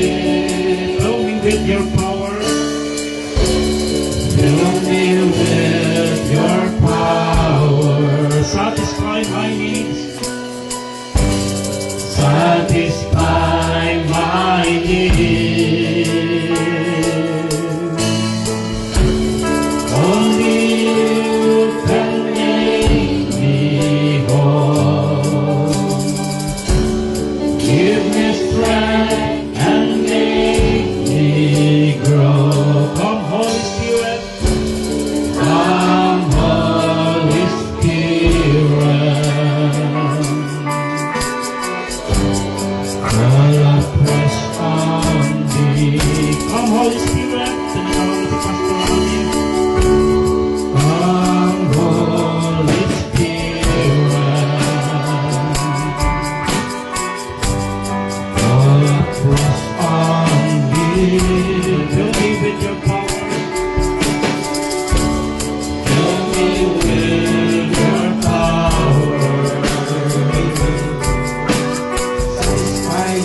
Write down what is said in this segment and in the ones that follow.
Fill me with your power. Fill me with your power. Satisfy my needs. Satisfy my needs. Only you can make me whole. Give me strength and make me grow. Come, Holy Spirit. Come, Holy Spirit. Fall afresh on me. Come, Holy Spirit. Tinatawag si Pastor Rami. Come, Holy Spirit. Fall afresh on me. Fill me with your power. Fill me with your power.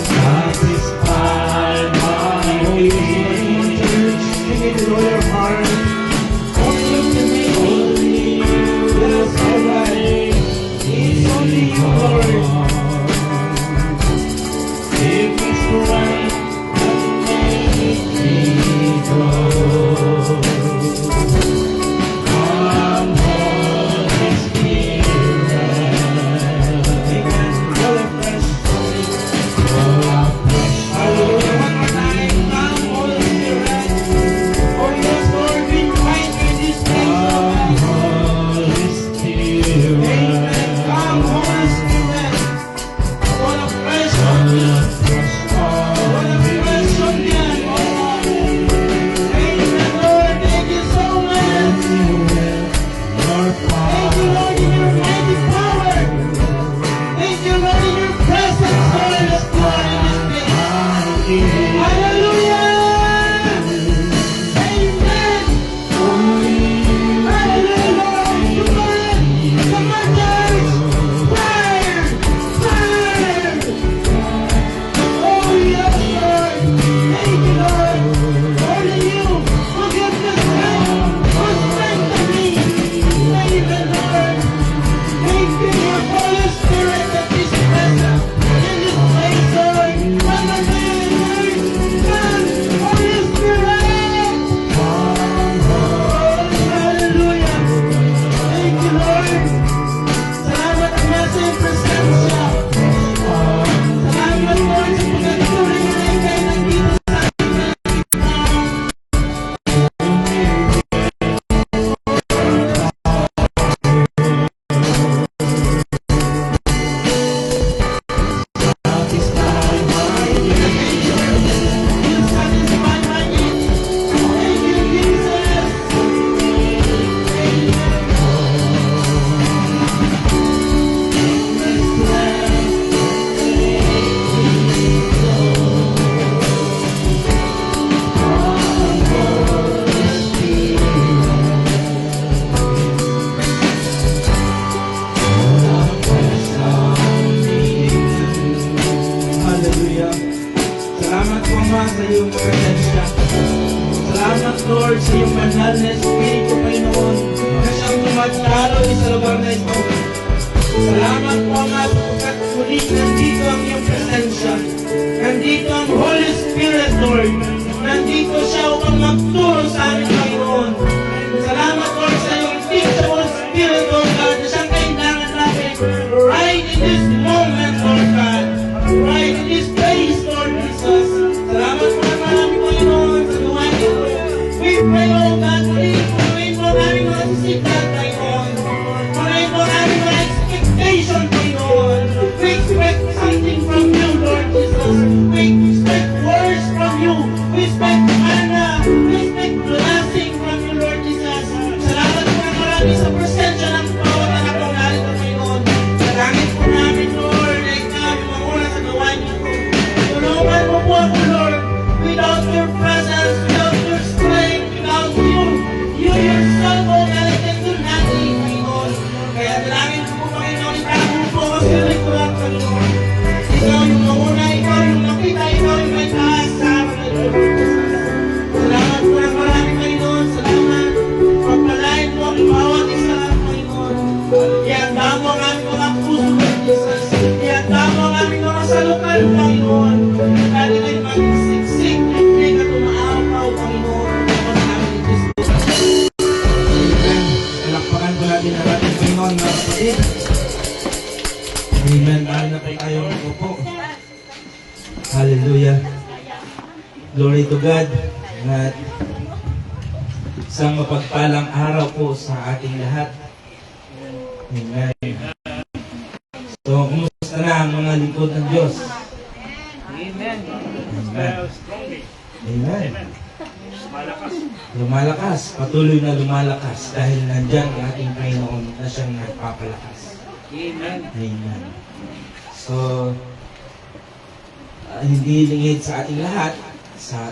Satisfy my needs. Sing it with all your heart. Only you can make me. Yes, alright. It's only you, Lord. Give me strength and make me grow. Come, Holy Spirit. Amen. Fall afresh. Fall afresh. Hallelujah. One more time. Come, Holy Spirit. Oh yes, Lord, we invite you in this place, Come, Lord. Holy Spirit. Amen. Come, Holy Spirit. Fall afresh on Fall me. afresh Fall on afresh on me, me. Lord. Amen, Lord. Thank you so much. Fill me with your Thank you, Lord, in your mighty power. Thank you, Lord, in your presence, Lord, let's go in this place. Hallelujah. Amen. Hallelujah, Lord. Come on, church. Fire. Fire. Oh, yes, Lord. Thank you, Lord. Only you will give the strength. Will strengthen me. Amen, Lord. Thank you, your Holy Spirit, that is present in this place, Lord. Hallelujah, Lord. Come, Holy Spirit. Hallelujah. Thank you, Lord. Salamat ang nasa iyong presensya. Salamat, Lord, sa pagkatuloy na ikay nandito sa amin. Satisfy my needs. You satisfy my needs. Thank you, Jesus. Hallelujah. Salamat po, Ama, sa iyong presensya. Salamat, Lord, sa iyong banal na Espiritu, Panginoon, na siyang tumatalo sa lugar na ito. Salamat po, Ama, sapagkat muli nandito ang iyong presensya. Nandito ang Holy Spirit, Lord. Nandito siya upang magturo sa amin, Panginoon. Salamat, Lord, sa iyong teachable Spirit, Lord God, na siyang kailangan namin right in this moment, Lord God. Right in this place, Lord Jesus. Salamat po naman namin, Panginoon, sa luwan ito. We pray, oh God, purihin mo namin mga sisiklat, Panginoon. Purihin mo namin mga expectation, Panginoon. We expect something from you, Lord Jesus. We expect word Glory to God. At isang mapagpalang araw po sa ating lahat. Amen. So, kumusta na ang mga lingkod ng Diyos? Amen. Amen. Strongly. Amen. Amen. Malakas. Lumalakas, patuloy na lumalakas dahil nandyan ang ating Panginoon na siyang nagpapalakas. Amen. Amen. So, hindi lingid sa ating lahat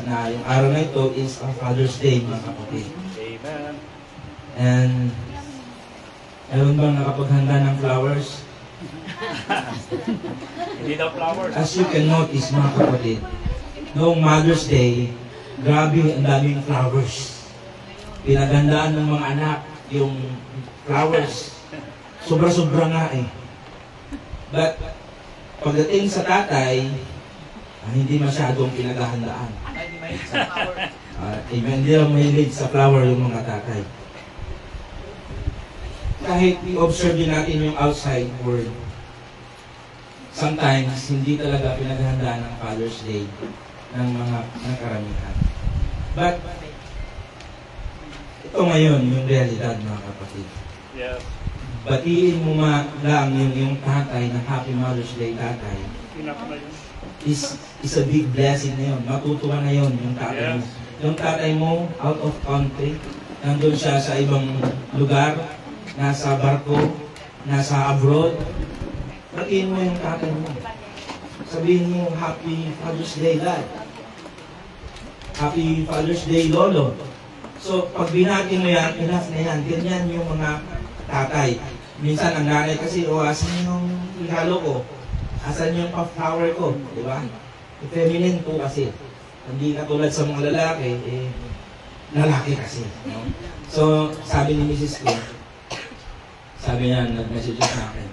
na yung araw na ito is our Father's Day, mga kapatid. Amen. And, meron bang nakapaghanda ng flowers? Hindi daw flowers. As you can notice, mga kapatid, noong Mother's Day, grabe ang daming flowers. Pinagandaan ng mga anak yung flowers. Sobra-sobra nga eh. But, pagdating sa tatay, hindi masyadong pinaghahandaan. Amen. Hindi lang mahilig sa flower yung mga tatay. Kahit i-observe din natin yung outside world, sometimes hindi talaga pinaghahandaan ng Father's Day ng mga karamihan. But, ito ngayon yung realidad, mga kapatid. Yes. Batiin mo lang yung tatay ng Happy Mother's Day, tatay. Pinaka yun. Is a big blessing na yun. Matutuwa na yun yung tatay mo. Yes. Yung tatay mo, out of country, nandun siya sa ibang lugar, nasa barko, nasa abroad. Batiin mo yung tatay mo. Sabihin mo, Happy Father's Day, Dad. Happy Father's Day, Lolo. So, pag binati mo yan, enough na yan. Ganyan yung mga tatay. Minsan, ang nanay kasi, asan yung regalo ko? Asan yung flower ko? Di ba? Feminine po kasi. Hindi katulad sa mga lalaki, lalaki kasi. No? So, sabi ni Mrs. ko, sabi niya, nag-message sa akin,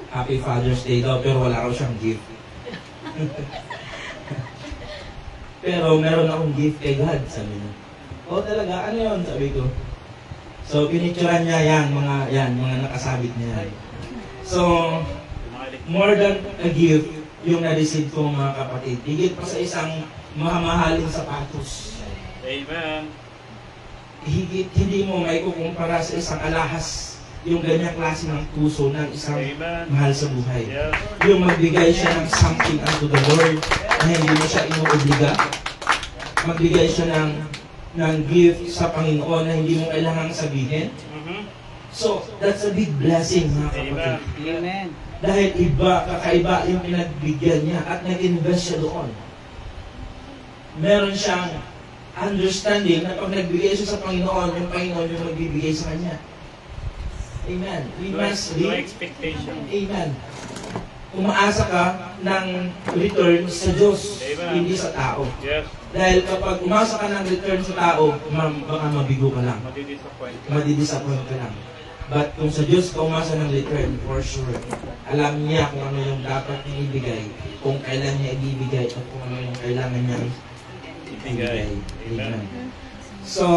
Happy Father's Day daw, pero wala raw siyang gift. Pero meron akong gift kay God, sabi niya. O talaga, ano yun? Sabi ko. So, pinicturean niya mga nakasabit niya. So, more than a gift, yung na-receive ko mga kapatid. Higit pa sa isang mamahaling sapatos. Amen. Higit, hindi mo may kukumpara sa isang alahas yung ganyang klase ng puso ng isang Amen. mahal sa buhay. Yes. Yung magbigay siya ng something unto the Lord na hindi mo siya inuobliga. Magbigay siya ng gift sa Panginoon na hindi mo kailangang sabihin. Mhm. So, that's a big blessing mga kapatid. Amen. Amen. Dahil kakaiba yung pinagbigyan niya at nag-invest siya doon. Meron siyang understanding na pag nagbigay siya sa Panginoon, yung Panginoon yung magbibigay sa kanya. Amen. We must No be. expectation. Amen. Umaasa ka ng return sa Diyos, Amen. hindi sa tao. Yes. Dahil kapag umasa ka ng return sa tao, baka mabigo ka lang. Madi-disappoint. Madidisappoint ka lang. But kung sa Diyos ka umasa ng return, for sure, alam niya kung ano yung dapat niya ibigay, kung kailan niya ibibigay, at kung ano yung kailangan niya Ibigay. Amen. Amen. So,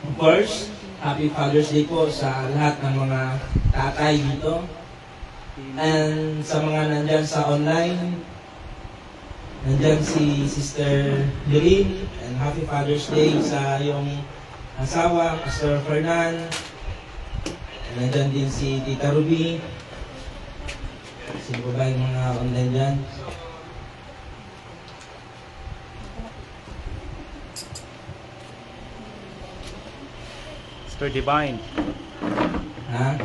of course, Happy Father's Day po sa lahat ng mga tatay dito. And sa mga nandyan sa online, nandyan si Sister Lorraine, and Happy Father's Day sa iyong asawa, Pastor Fernan. And nandyan din si Tita Ruby. Sino ba ba yung mga online dyan? Mr. Divine. Ha?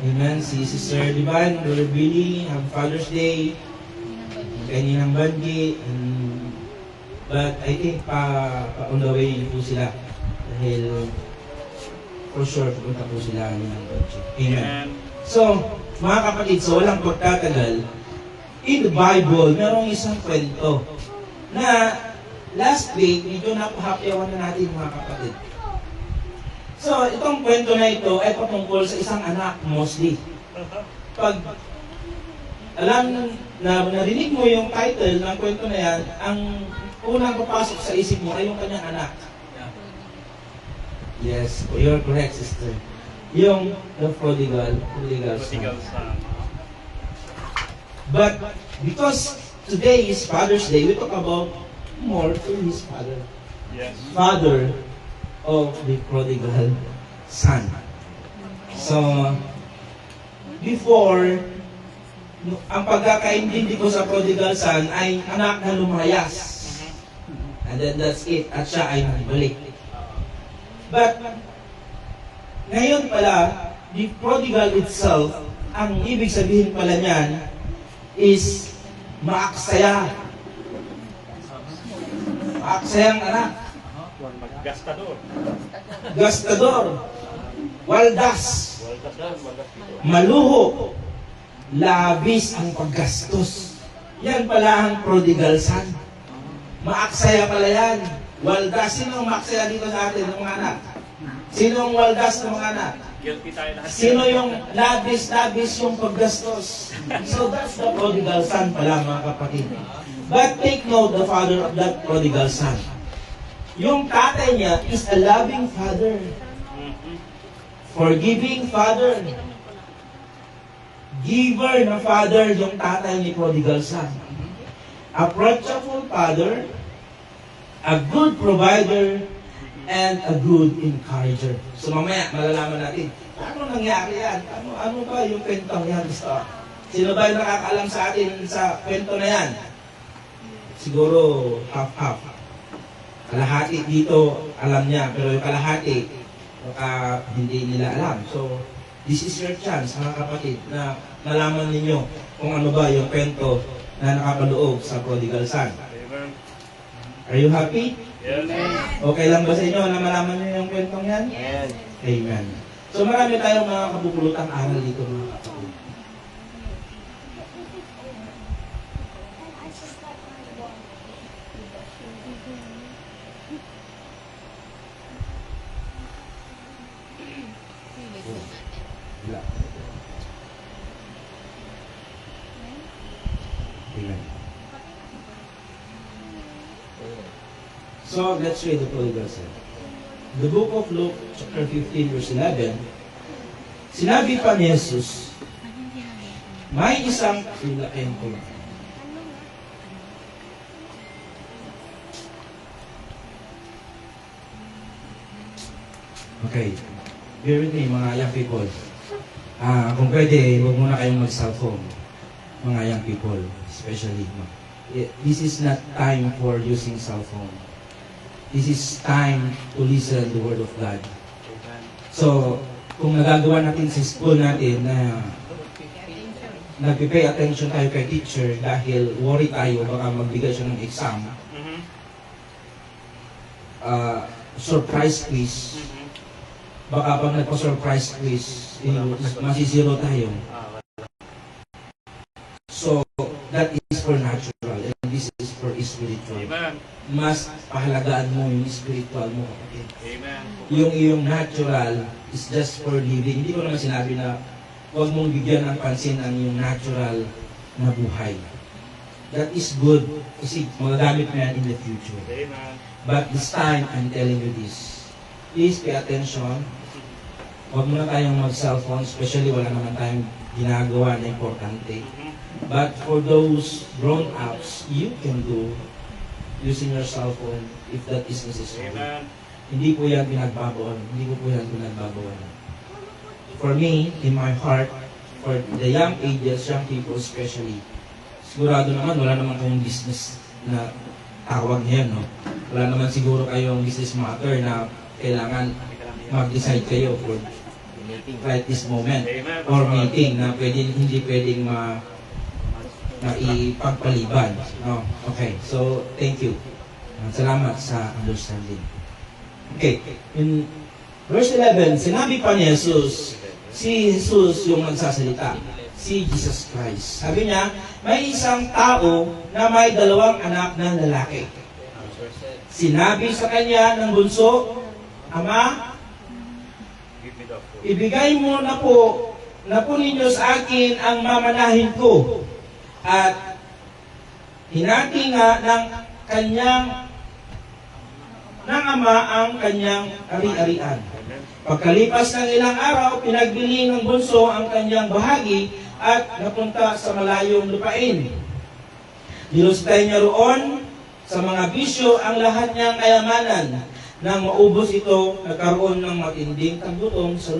Amen. Si Sister Divine, Brother Billy, Happy Father's Day. Kanya ng Banji. But I think on the way po sila. Dahil for sure, pupunta po sila ng Banji. Amen. Amen. So, mga kapatid, so walang pagtatagal, in the Bible, merong isang kwento na last week, medyo napahapyawan na natin mga kapatid. So, itong kwento na ito ay patungkol sa isang anak mostly. Pag alam na narinig mo yung title ng kwento na yan, ang unang papasok sa isip mo ay yung kanyang anak. Yes, you're correct, sister. Yung the prodigal Prodigal son. son. But because today is Father's Day, we talk about more to his father. Yes. Father of the prodigal son. So, before, ang pagkakaintindi ko sa prodigal son ay anak na lumayas. And then that's it. At siya ay nagbalik. But, ngayon pala, the prodigal itself, ang ibig sabihin pala niyan is maaksaya. Maaksayang anak. Gastador. Gastador. Waldas. Maluho. Labis ang paggastos. Yan pala ang prodigal son. Maaksaya pala yan. Waldas. Sino ang maaksaya dito sa atin ng mga anak? Sino ang waldas ng mga anak? Guilty tayo lahat. Sino yung labis yung paggastos? So that's the prodigal son pala mga kapatid. But take note the father of that prodigal son. Yung tatay niya is a loving father. Forgiving father. Giver na father yung tatay ni prodigal son. Approachable father. A good provider. And a good encourager. So mamaya, malalaman natin, paano nangyari yan? Ano ba yung kwentong yan? Sino ba yung nakakaalam sa atin sa kwento na yan? Siguro half-half. Kalahati dito, alam niya, pero yung kalahati, baka hindi nila alam. So, this is your chance, mga kapatid, na malaman ninyo kung ano ba yung kwento na nakapaloob sa prodigal son. Amen. Are you happy? Yes. Okay lang ba sa inyo na malaman niyo yung kwentong yan? Amen. Amen. So marami tayong mga kabupulutang aral dito mga kapatid. Amen. So, let's read the prodigal son. The book of Luke, chapter 15, verse 11, sinabi pa ni Jesus, may isang ilaking ko. Okay. Bear with me, mga young people. Kung pwede, huwag muna kayong mag-cellphone. Mga young people, especially. This is not time for using cell phone. This is time to listen the Word of God. So, kung nagagawa natin sa school natin na nagpipay attention tayo kay teacher dahil worry tayo, baka magbigay siya ng exam, surprise quiz, baka pag nagpa-surprise quiz, masisiro tayo. So, that is for natural and this is for spiritual. Amen. Mas pahalagaan mo yung spiritual mo, kapatid. Amen. Yung iyong natural is just for living. Hindi ko naman sinabi na huwag mong bigyan ng pansin ang iyong natural na buhay. That is good kasi magagamit mo yan in the future. Amen. But this time, I'm telling you this. Please pay attention. Huwag muna tayong mag-cellphone, especially wala naman tayong ginagawa na importante. But for those grown-ups, you can do using your cell phone if that is necessary. Amen. Hindi po yan pinagbabawal. Hindi ko po yan pinagbabawal. For me, in my heart, for the young ages, young people especially, sigurado naman, wala naman kayong business na tawag niyan, no? Wala naman siguro kayong business matter na kailangan mag-decide kayo for right this moment Amen. or meeting na hindi pwedeng maipagpaliban. No? Okay, so thank you. Salamat sa understanding. Okay, in verse 11, sinabi pa ni Jesus, si Jesus yung nagsasalita, si Jesus Christ. Sabi niya, may isang tao na may 2 anak na lalaki. Sinabi sa kanya ng bunso, Ama, Give me the food. ibigay mo na po ninyo sa akin ang mamanahin ko. At hinati nga ng ama ang kanyang ari-arian. Pagkalipas ng ilang araw, pinagbili ng bunso ang kanyang bahagi at napunta sa malayong lupain. Nilustay niya roon sa mga bisyo ang lahat niyang kayamanan. Nang maubos ito, nagkaroon ng matinding taggutom sa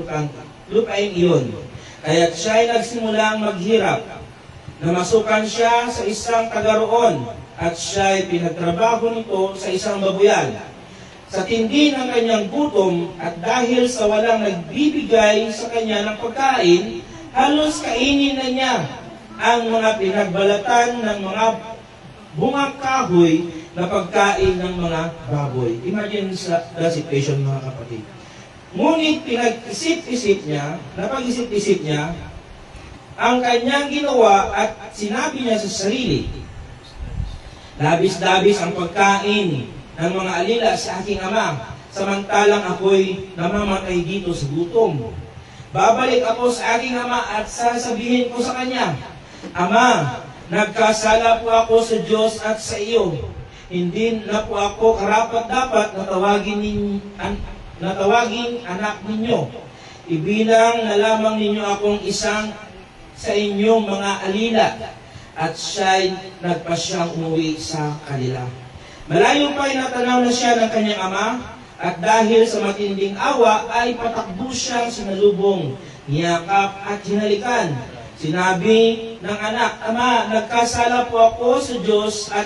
lupain iyon. Kaya't siya'y nagsimulang maghirap. Namasukan siya sa isang tagaroon at siya'y pinagtrabaho nito sa isang babuyan. Sa tindi ng kanyang gutom at dahil sa walang nagbibigay sa kanya ng pagkain, halos kainin na niya ang mga pinagbalatan ng mga bungang kahoy na pagkain ng mga baboy. Imagine the situation, mga kapatid. Ngunit pinag-isip-isip niya, napag-isip-isip niya, ang kanyang ginawa at sinabi niya sa sarili, labis-labis ang pagkain ng mga alila sa aking ama, samantalang ako'y namamatay dito sa gutom. Babalik ako sa aking ama at sasabihin ko sa kanya, Ama, nagkasala po ako sa Diyos at sa iyo. Hindi na po ako karapat-dapat na tawaging anak ninyo. Ibilang na lamang ninyo akong isang sa inyong mga alila. At siya'y nagpasyang umuwi sa kanila. Malayo pa'y natanaw na siya ng kanyang ama, at dahil sa matinding awa ay patakbo siyang sinalubong, niyakap at hinalikan. Sinabi ng anak, Ama, nagkasala po ako sa Diyos at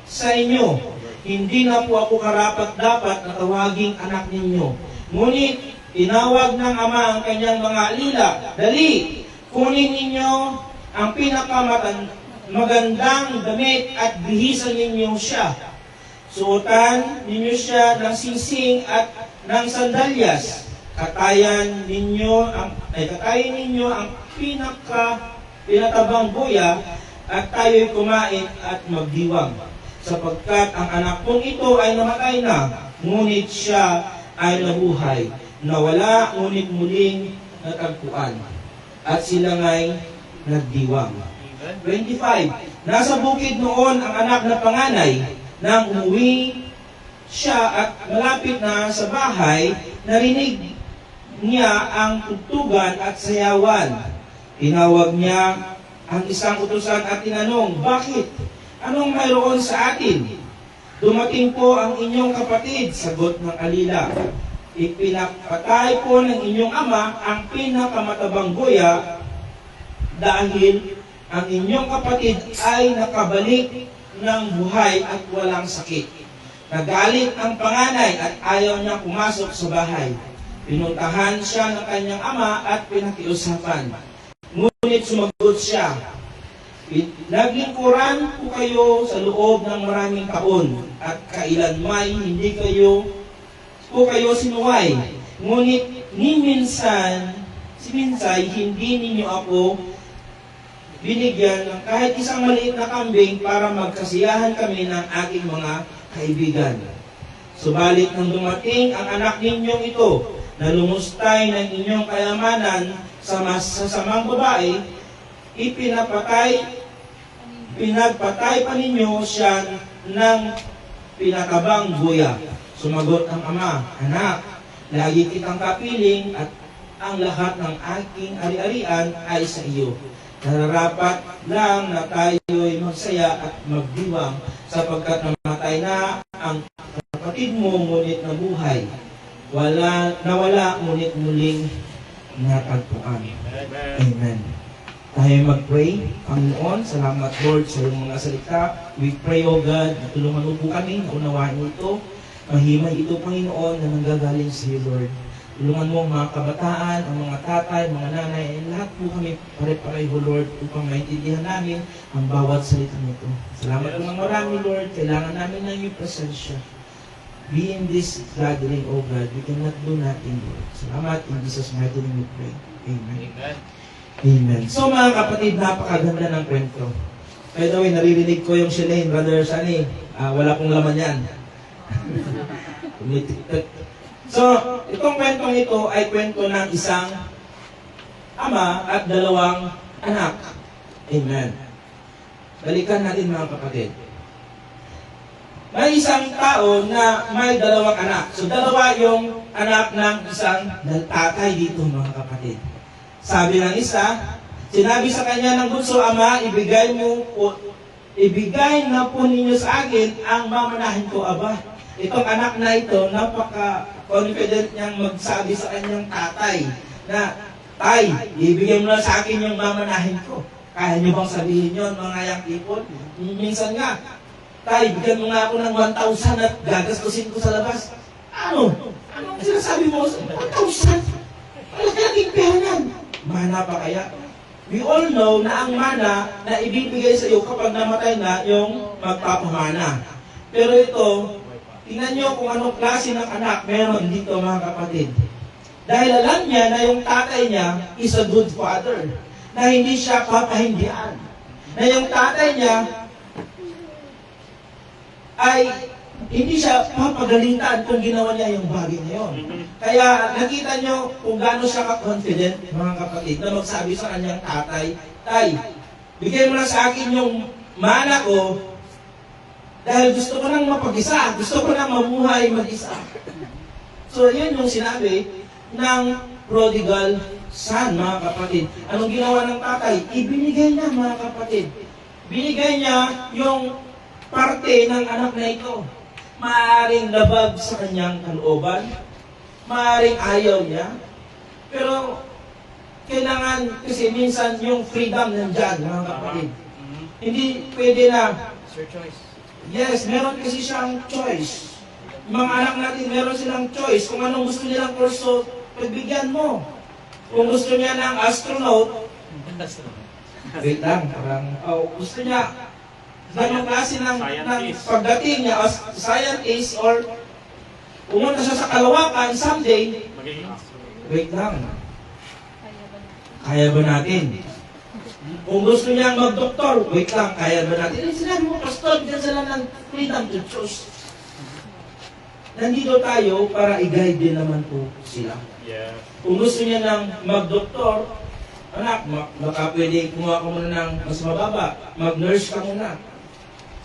sa inyo. Hindi na po ako karapat-dapat na tawaging anak ninyo. Ngunit, tinawag ng ama ang kanyang mga alila, Dali, kunin ninyo ang pinakamagandang damit at bihisan ninyo siya. Suotan ninyo siya ng singsing at ng sandalyas. Katayin ninyo ang pinatabang buya at tayo'y kumain at magdiwang. Sapagkat ang anak kong ito ay namatay na, ngunit siya ay nabuhay. Nawala, ngunit muling natagpuan. At sila nga'y nagdiwang. 25. Nasa bukid noon ang anak na panganay. Nang umuwi siya at malapit na sa bahay, narinig niya ang tugtugan at sayawan. Tinawag niya ang isang utusan at tinanong, Bakit? Anong mayroon sa atin? Dumating po ang inyong kapatid, sagot ng alila. Ipinapatay po ng inyong ama ang pinakamatabang guya dahil ang inyong kapatid ay nakabalik ng buhay at walang sakit. Nagalit ang panganay at ayaw niya pumasok sa bahay. Pinuntahan siya ng kanyang ama at pinakiusapan. Ngunit sumagot siya, Naglingkuran po kayo sa loob ng maraming taon at kailanmay hindi kayo sinuway. Ngunit si minsay hindi ninyo ako binigyan ng kahit isang maliit na kambing para magkasiyahan kami ng aking mga kaibigan. Subalit nang dumating ang anak ninyong ito na lumustay ng inyong kayamanan sa masasamang babae, pinagpatay pa ninyo siya ng pinatabang buya. Sumagot ang ama, Anak, lagi kitang kapiling at ang lahat ng aking ari-arian ay sa iyo. Nararapat lang na tayo'y magsaya at magdiwang sapagkat namatay na ang kapatid mo ngunit nabuhay. Nawala ngunit muling natagpuan. Amen. Tayo mag-pray. Panginoon, salamat Lord sa iyong mga salita. We pray, O God, na tulungan mo po kami na unawain ito. Mahimay ito, Panginoon, na nanggagaling sa iyo, Lord. Tulungan mo ang mga kabataan, ang mga tatay, mga nanay, at lahat po kami pare-pareho, Lord, upang maintindihan namin ang bawat salita nito. Salamat po ng marami, Lord. Kailangan namin ng iyong presensya. Be in this gathering, O God. We cannot do nothing, Lord. Salamat. In Jesus' mighty name we pray. Amen. Amen. Amen. So mga kapatid, napakaganda ng kwento. By the way, naririnig ko yung Shelaine, Brother Sunny. Wala pong laman yan. So, itong kwentong ito ay kwento ng isang ama at dalawang anak. Amen. Balikan natin mga kapatid. May isang tao na may dalawang anak. So, dalawa yung anak ng isang tatay dito mga kapatid. Sabi ng isa, sinabi sa kanya ng bunso, Ama, ibigay mo po ibigay na po ninyo sa akin ang mamanahin ko, Aba. Itong anak na ito, napaka-confident niyang magsabi sa kanyang tatay na, Tay, ibigay mo na sa akin yung mamanahin ko. Kaya niyo bang sabihin yun, mga young people? Minsan nga, Tay, bigyan mo nga ako ng 1,000 at gagastusin ko sa labas. Ano? Anong sinasabi mo? 1,000? Malaking pera yan. Mana pa kaya? We all know na ang mana na ibibigay sa iyo kapag namatay na yung magpapamana. Pero ito, tingnan nyo kung anong klase ng anak meron dito, mga kapatid. Dahil alam niya na yung tatay niya is a good father. Na hindi siya papahindian. Na yung tatay niya ay hindi siya papagalitan kung ginawa niya yung bagay na yun. Kaya nakita nyo kung gaano siya ka-confident, mga kapatid, na magsabi sa kanyang tatay, Tay, bigay mo na sa akin yung mana ko dahil gusto ko nang mapag-isa, gusto ko nang mamuhay mag-isa. So yun yung sinabi ng prodigal son, mga kapatid. Anong ginawa ng tatay? Ibinigay niya, mga kapatid. Binigay niya yung parte ng anak na ito. Maaring labag sa kanyang kalooban, maaring ayaw niya, pero kailangan, kasi minsan yung freedom nandyan, mga kapatid. Hindi pwede na, Sir Choice. yes, meron kasi siyang choice. Yung mga anak natin, meron silang choice. Kung anong gusto nilang kurso, pagbigyan mo. Kung gusto niya ng astronaut, wait lang, parang, gusto niya, ganong klase ng pagdating niya as scientist or pumunta siya sa kalawakan someday, Magiging astronaut. wait lang. Kaya ba natin? Kung gusto niyang mag-doktor, wait lang, kaya ba natin? Eh, sinabi mo, pastor, bigyan sila ng freedom to choose. Nandito tayo para i-guide din naman po sila. Yeah. Kung gusto niya ng mag-doktor, anak, baka pwede kumuha ka muna ng mas mababa, mag-nurse ka muna.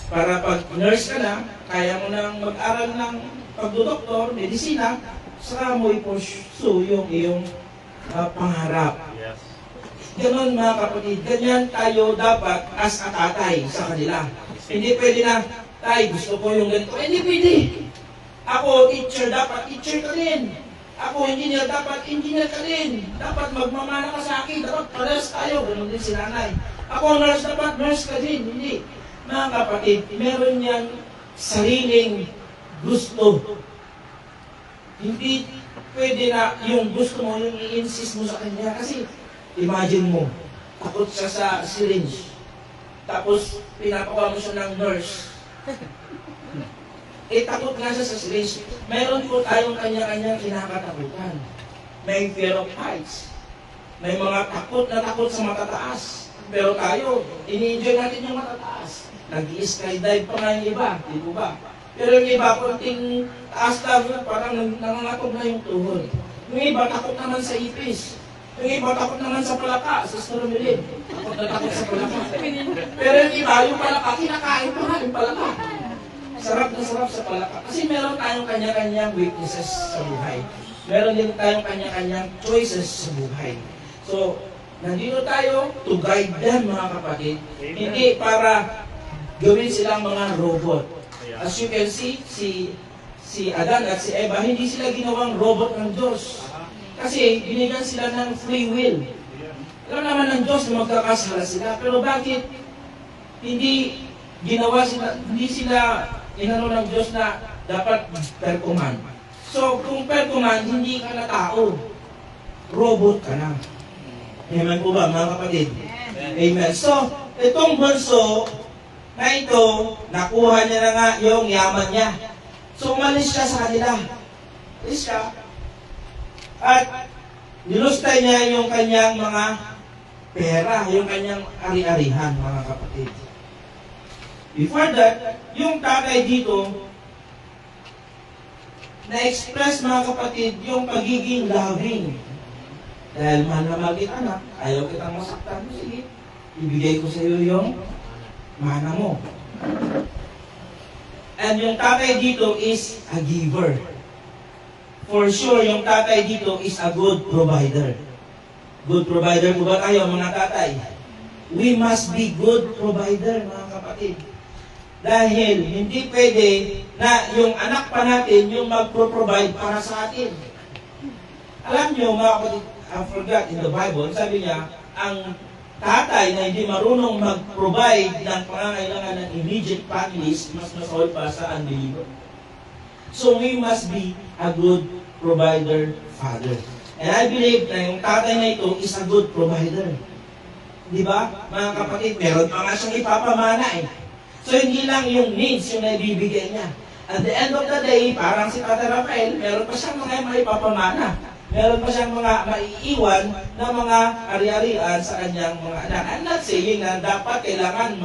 Para pag nurse ka na, kaya mo nang mag-aral ng pagdodoktor, medisina, saka mo i-pursue yung iyong pangarap. Yes. Ganon, mga kapatid, ganyan tayo dapat as a tatay sa kanila. Hindi pwede na, Tay, gusto ko yung ganito. Hindi pwede. Ako, teacher, dapat teacher ka din. Ako, engineer, dapat engineer ka din. Dapat magmamana ka sa akin. Dapat parehas tayo. Ganon din si nanay. Ako, nurse, dapat nurse ka din. Hindi. Mga kapatid, meron niyang sariling gusto. Hindi pwede na yung gusto mo, yung i-insist mo sa kanya. Kasi, imagine mo, takot siya sa syringe. Tapos, pinapakuha mo siya ng nurse. Takot nga siya sa syringe. Meron po tayong kanya-kanyang kinakatakutan. May fear of heights. May mga takot na takot sa matataas. Pero tayo, ini-enjoy natin yung matataas. Nag-i-skydive pa nga yung iba, di po ba? Pero yung iba, konting taas lang, parang nangangatog na yung tuhod. Yung iba, takot naman sa ipis. Yung iba, takot naman sa palaka, sa stromilin. Takot na takot sa palaka. Pero yung iba, yung palaka, kinakain pa nga yung palaka. Sarap na sarap sa palaka. Kasi meron tayong kanya-kanyang weaknesses sa buhay. Meron din tayong kanya-kanyang choices sa buhay. So, nandito tayo to guide them, mga kapatid. Hindi para gawin silang mga robot. As you can see, si Adan at si Eva, hindi sila ginawang robot ng Diyos. Kasi binigyan sila ng free will. Alam naman ng Diyos na magkakasala sila. Pero bakit hindi ginawa sila, hindi sila inano ng Diyos na dapat per command? So, kung per command, hindi ka na tao. Robot ka na. Amen po ba, mga kapatid? Amen. So, itong bunso na ito, nakuha niya na nga yung yaman niya. So, umalis siya sa kanila. Umalis siya. At nilustay niya yung kanyang mga pera, yung kanyang ari-arihan, mga kapatid. Before that, yung tatay dito, na-express, mga kapatid, yung pagiging loving. Dahil mahal na mahal kita, anak, ayaw kitang masaktan. Sige, ibigay ko sa iyo yung mana mo. And yung tatay dito is a giver. For sure, yung tatay dito is a good provider. Good provider po ba tayo, mga tatay? We must be good provider, mga kapatid. kapatid. Dahil hindi pwede na yung anak pa natin yung magpro-provide para sa atin. Alam niyo mga kapatid, I forgot in the Bible, sabi niya, ang tatay na hindi marunong mag-provide ng pangangailangan ng immediate families, mas masaway pa sa unbeliever. So we must be a good provider father. And I believe na yung tatay na ito is a good provider. Di ba? Mga kapatid, meron pa nga siyang ipapamana eh. So hindi lang yung needs yung naibibigay niya. At the end of the day, parang si Tata Rafael, meron pa siyang mga maipapamana. Meron pa siyang mga maiiwan na mga ari-arian sa kanyang mga anak. I'm not saying na dapat kailangan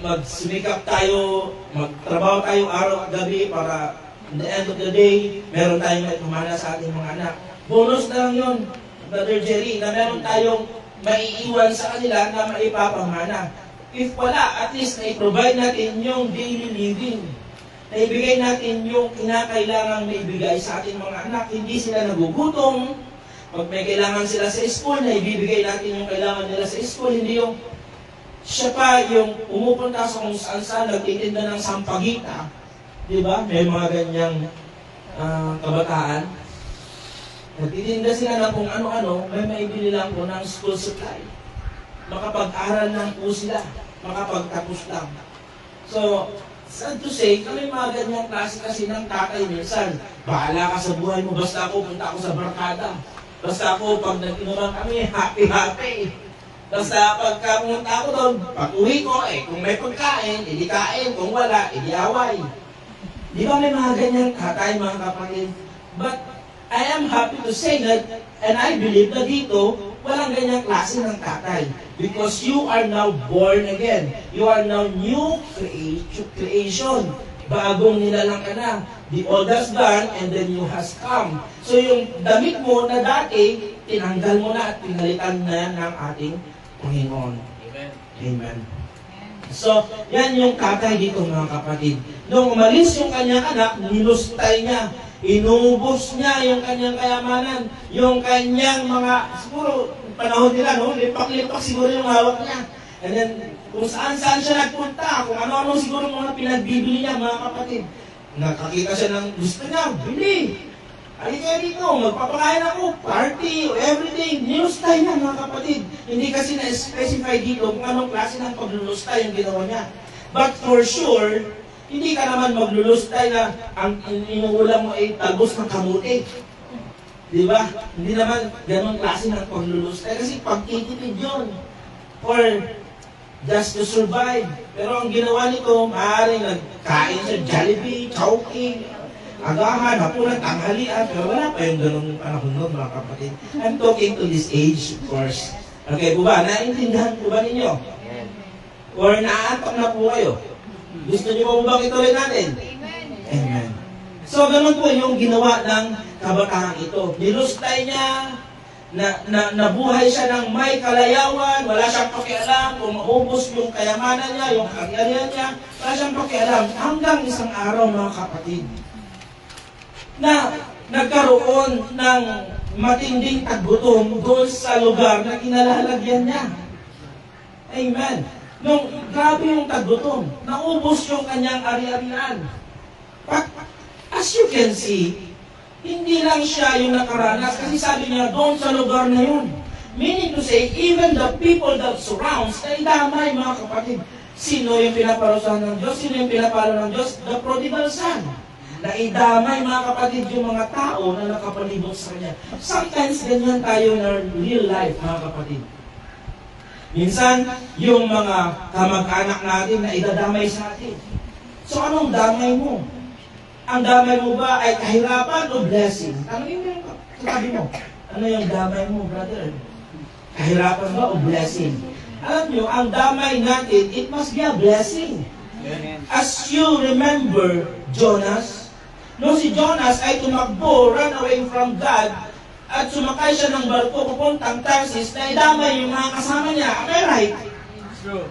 magsumikap tayo, magtrabaho tayo araw at gabi para in the end of the day, meron tayong maipamana sa ating mga anak. Bonus na lang yun, Brother Jerry, na meron tayong maiiwan sa kanila na maipapamana. If wala, at least na-provide natin yung daily living. Naibigay natin yung kinakailangang maibigay sa ating mga anak. Hindi sila nagugutom. Pag may kailangan sila sa school, naibibigay natin yung kailangan nila sa school. Hindi yung siya pa yung umupunta sa kung saan-saan, nagtitinda ng sampagita. Di ba? May mga ganyang kabataan. Nagtitinda sila ng kung ano-ano, may maibili lang po ng school supply. Makapag-aral lang po sila. Makapagtapos lang. So, sad to say, kami mga ganyang klase kasi ng tatay minsan. Bahala ka sa buhay mo, basta ako punta ako sa barkada. Basta ako, pag nag-inuman kami, happy-happy. Basta pagka pumunta ako doon, pag-uwi ko, kung may pagkain, edi kain. Kung wala, edi away. Di ba may mga ganyang tatay, mga kapatid? But I am happy to say that, and I believe na dito, walang ganyang klase ng tatay. Because you are now born again. You are now new creation. Bagong nilalang ka na. The old has gone and the new has come. So yung damit mo na dati, tinanggal mo na at pinalitan na ng ating Panginoon. Amen. Amen. So, yan yung tatay dito mga kapatid. Nung umalis yung kanyang anak, nilustay niya. Inubos niya yung kanyang kayamanan. Yung kanyang mga, siguro, panahon nila, no? Lipak-lipak siguro yung hawak niya. And then, kung saan-saan siya nagpunta, kung ano-ano siguro mga pinagbibili niya, mga kapatid. Nakakita siya ng gusto niya, bili. Halika dito, magpapakain ako, party, everything. Nilustay niya, mga kapatid. Hindi kasi na-specify dito kung anong klase ng paglulustay yung ginawa niya. But for sure, hindi ka naman maglulustay na ang inuulam mo ay talbos ng kamuti. Di ba? Hindi naman ganun klase ng paglulustay. Kasi pagtitipid yun. Or just to survive. Pero ang ginawa nito, maaaring nagkain sa Jollibee, Chowking, agahan, hapunan, tanghalian. Pero wala pa yung ganun panahon nun, mga kapatid. I'm talking to this age, of course. Okay po ba? Naintindihan po ba ninyo? Or naaantok na po kayo? Gusto niyo po bang ituloy natin? Amen. So, ganun po yung ginawa ng kabataan ito. Nilustay niya, nabuhay siya ng may kalayawan, wala siyang pakialam kung maubos yung kayamanan niya, yung karyarihan niya, wala siyang pakialam. Hanggang isang araw, mga kapatid, na nagkaroon ng matinding taggutom doon sa lugar na kinalalagyan niya. Amen. Nung grabe yung taggutom, naubos yung kanyang ari-arian. But as you can see, hindi lang siya yung nakaranas kasi sabi niya doon sa lugar na yun. Meaning to say, even the people that surrounds, naidamay mga kapatid. Sino yung pinaparusahan ng Diyos? Sino yung pinapalo ng Diyos? The prodigal son. Naidamay mga kapatid yung mga tao na nakapalibot sa kanya. Sometimes ganyan tayo in real life mga kapatid. Minsan, yung mga kamag-anak natin na idadamay sa atin. So anong damay mo? Ang damay mo ba ay kahirapan o blessing? Tanungin mo yung katabi mo. Ano yung damay mo, brother? Kahirapan ba o blessing? Alam nyo, ang damay natin, it must be a blessing. As you remember, Jonas, nung si Jonas ay tumakbo, run away from God, at sumakay siya ng barko pupuntang Tarsis, na idamay yung mga kasama niya. Am I right? True.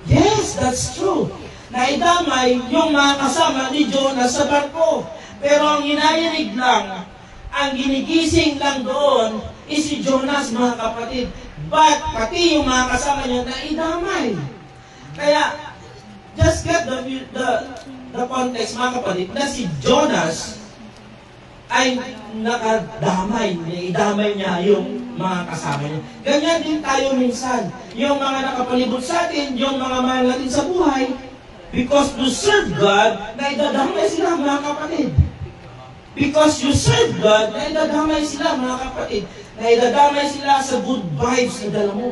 Yes, that's true. Naidamay yung mga kasama ni Jonas sa barko. Pero ang hinayinig lang, ang ginigising lang doon, is si Jonas, mga kapatid. But pati yung mga kasama niya naidamay. Kaya, Just get the context, mga kapatid, na si Jonas ay nakadamay, idamay niya yung mga kasama niya. Ganyan din tayo minsan. Yung mga nakapalibot sa atin, yung mga mahal natin sa buhay, because to serve God, naidadamay sila, mga kapatid. Because you serve God, naidadamay sila, mga kapatid. Naidadamay sila sa good vibes na dala mo.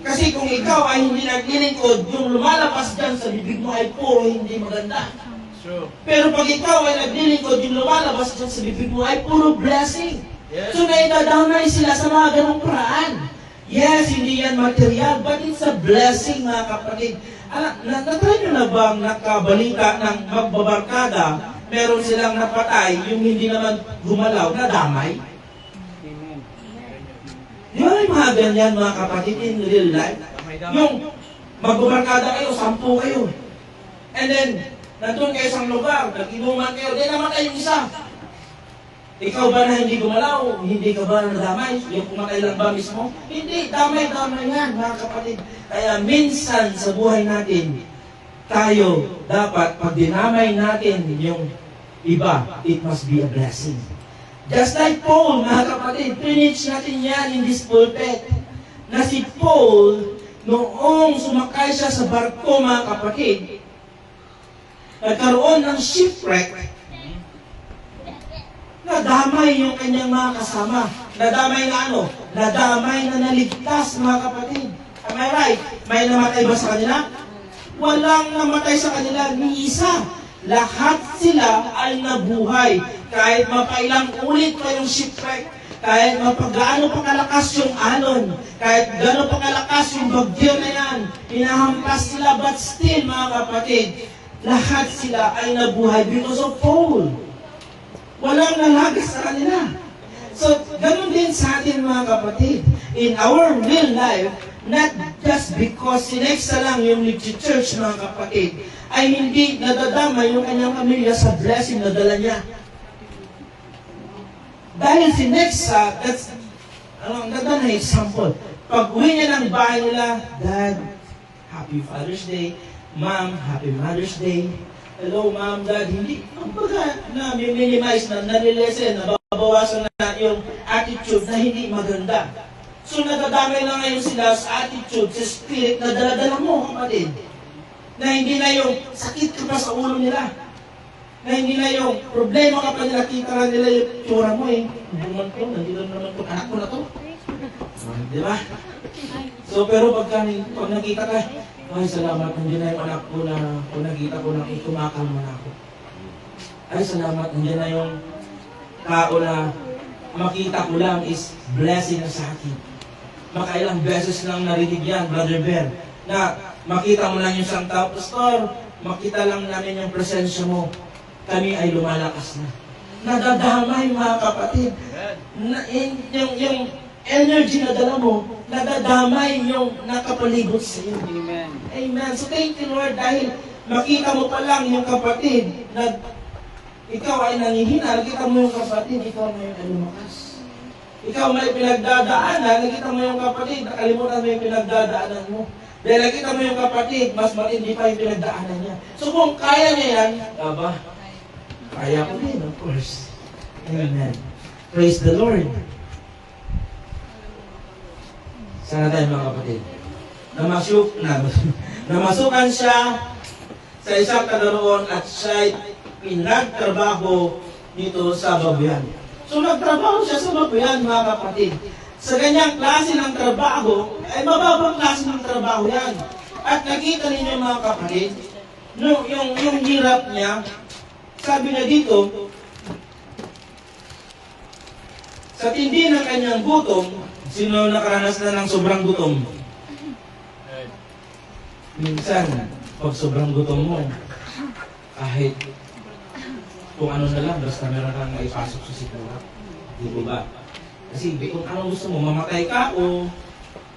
Kasi kung ikaw ay hindi naglilingkod, yung lumalabas dyan sa bibig mo ay puro hindi maganda. True. Pero pag ikaw ay naglilingkod, yung lumalabas dyan sa bibig mo ay puro blessing. Yes. So naidadamay sila sa mga ganong paraan. Yes, hindi yan material, but it's a blessing, mga kapatid. Natry nyo na bang nakabalita ng magbabarkada, meron silang napatay, yung hindi naman gumalaw, nadamay? Amen. Di ba yung mga ganyan, mga kapatid, in real life? Yung magbabarkada kayo, 10 kayo. And then, nandun kayo sa lugar, nag-inuman kayo, di namatay yung isa. Ikaw ba na hindi gumalaw? Hindi ka ba nadamay? Yung pumatay lang ba mismo? Hindi, damay-damay yan, mga kapatid. Kaya minsan sa buhay natin, tayo dapat pag dinamay natin yung iba, it must be a blessing. Just like Paul, mga kapatid, preach natin yan in this pulpit. Na si Paul, noong sumakay siya sa barko, mga kapatid, nagkaroon ng shipwreck, nadamay yung kanyang mga kasama. Nadamay na ano? Nadamay na naligtas, mga kapatid. Am I right? May namatay ba sa kanila? Walang namatay sa kanila, ni isa. Lahat sila ay nabuhay. Kahit mapailang ulit pa yung shipwreck, kahit mapagaano pa kalakas yung alon, kahit gano'n pa kalakas yung bagyo na yan, hinahampas sila, but still, mga kapatid, lahat sila ay nabuhay because of Paul. Walang nalagas sa kanila. So, ganun din sa atin, mga kapatid. In our real life, not just because sineksa lang yung Litchi Church, mga kapatid, ay hindi nadadama yung kanyang pamilya sa blessing na dala niya. Dahil sineksa, that's, ang ganda na example. Pag uwi niya ng bahay nila, Dad, Happy Father's Day. Ma'am, Happy Mother's Day. Hello, Ma'am, Dad. Hindi, kumbaga, na minimize na, nalilesen, nababawasan na yung attitude na hindi maganda. So, nadadamay lang ngayon sila sa attitude, sa spirit na daladala mo, kapatid. Na hindi na yung sakit ka pa sa ulo nila. Na hindi na yung problema kapag nakita na nila yung tsura mo eh. Buman ko, nandito naman ko, anak ko na to. Di ba? So, pero pag nakita ka, ay, salamat, nandiyan na yung anak ko na kung nakita ko na itumakalma na ako. Ay, salamat, nandiyan na yung tao na makita ko lang is blessing na sa akin. Makailang beses lang narinig yan, Brother Ben, na makita mo lang yung isang tao, Pastor, makita lang namin yung presensya mo, kami ay lumalakas na. Nadadamay, mga kapatid. Yung energy na dala mo, nadadamay yung nakapalibot sa iyo. Amen. Amen. So thank you, Lord, dahil makita mo pa lang yung kapatid na ikaw ay nangihina, nakita mo yung kapatid, ikaw na yung lumakas. Ikaw may pinagdadaanan, nakita mo yung kapatid, nakalimutan mo yung pinagdadaanan mo. Dahil nakita mo yung kapatid, mas matindi pa yung pinagdaanan niya. So kung kaya niya yan, aba, kaya ko din, of course. Amen. Praise the Lord. Sana tayo, mga kapatid. Namasukan siya sa isang kadaroon at siya'y pinagtrabaho nito sa babuyan. So nagtrabaho siya sa babuyan, mga kapatid. Sa ganyang klase ng trabaho, ay mababang klase ng trabaho yan. At nakita ninyo, mga kapatid, yung hirap niya, sabi niya dito, sa tindi ng kanyang gutom, sino nakaranas na ng sobrang gutom? Minsan, pag sobrang gutom mo, kahit kung ano na lang, basta meron kang maipasok sa sikura. Di ba? Kasi kung anong gusto mo, mamatay ka o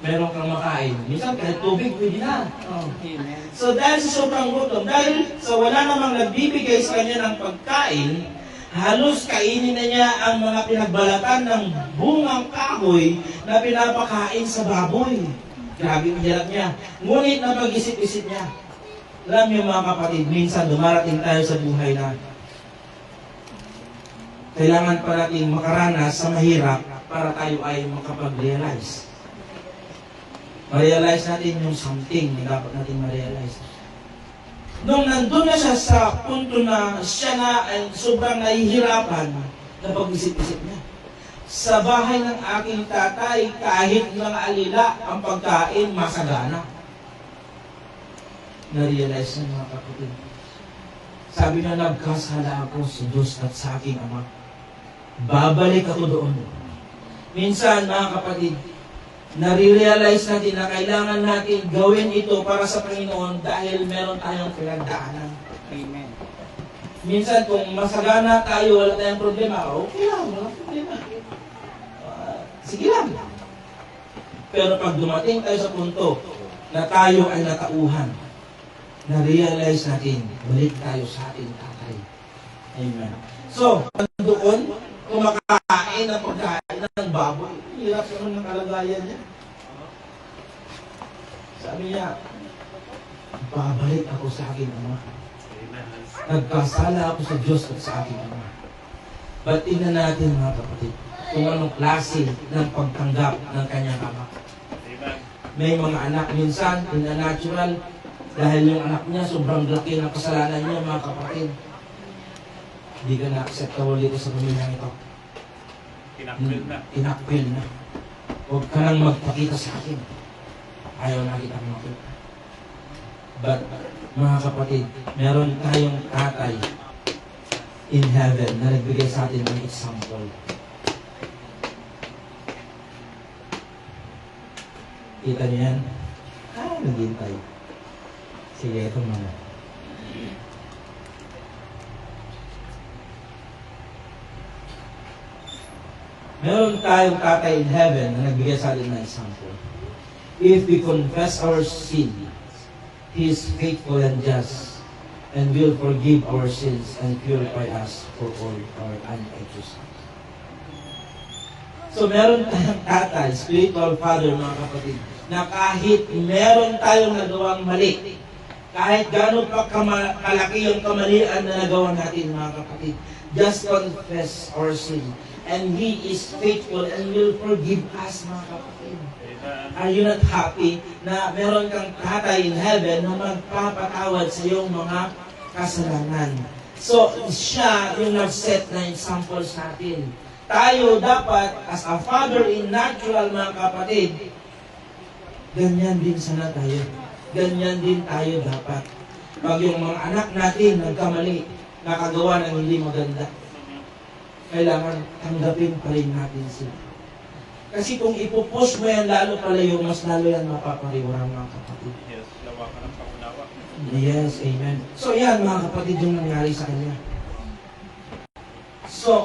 meron kang makain. Minsan kahit tubig, pwede na. Oh. Amen. So dahil sa sobrang gutom, dahil sa wala namang nagbibigay sa kanya ng pagkain, halos kainin na niya ang mga pinagbalatan ng bungang kahoy na pinapakain sa baboy. Grabe ang hirap niya. Ngunit napag-isip-isip niya, Alam niyo mga kapatid, minsan dumarating tayo sa buhay na kailangan pa natin makaranas sa mahirap para tayo ay makapag-realize. Ma-realize natin yung something na dapat natin ma-realize. Nung nandun na siya sa punto na siya na ay sobrang nahihirapan na pag-isip-isip niya. Sa bahay ng aking tatay, kahit mga alila ang pagkain, masagana. Na-realize niya mga kapatid. Sabi niya, nagkasala ako sa Diyos at sa aking Ama. Babalik ako doon. Minsan mga kapatid, nare-realize natin na kailangan natin gawin ito para sa Panginoon dahil meron tayong pinagdaanan. Amen. Minsan kung masagana tayo, wala tayong problema, okay lang, wala problema. Sige lang. Pero pag dumating tayo sa punto na tayo ay natauhan, na-realize natin, balik tayo sa ating tatay. Amen. So, doon, kumakain ng pagkain ng baboy. Hirap naman ng kalagayan niya. Sabi niya, babalik ako sa aking Ama. Nagkasala ako sa Diyos at sa aking Ama. But tingnan natin mga kapatid, kung anong klase ng pagtanggap ng kanyang Ama. May mga anak minsan, in a natural, dahil yung anak niya, sobrang laki ng kasalanan niya, mga kapatid. Hindi ka na-acceptable dito sa pamilyang ito. Tinakbil na. Tinakbil na. Huwag ka nang magpakita sa akin. Ayaw na kita makita. But, mga kapatid, meron tayong tatay in heaven na nagbigay sa atin ng example. Kita niyo yan? Naghintay. Sige, ito muna. Meron tayong tatay in heaven na nagbigay sa atin ng example. If we confess our sin, He is faithful and just and will forgive our sins and purify us for all our unrighteousness. So meron tayong tatay, spiritual father mga kapatid, na kahit meron tayong nagawang mali, kahit gano'n pa kalaki yung kamalian na nagawa natin mga kapatid, just confess our sin. And He is faithful and will forgive us mga kapatid. Are you not happy na meron kang tatay in heaven na magpapatawad sa iyong mga kasalanan? So, siya yung nag-set na example sa atin. Tayo dapat, as a father in natural mga kapatid, ganyan din sana tayo. Ganyan din tayo dapat. Pag yung mga anak natin nagkamali, nakagawa ng hindi maganda, kailangan tanggapin pa rin natin sila. Kasi kung ipupush mo yan, lalo palayo, mas lalo yan mapapariwara mga kapatid. Yes, lawa ka ng pangunawa. Yes, amen. So yan mga kapatid yung nangyari sa kanya. So,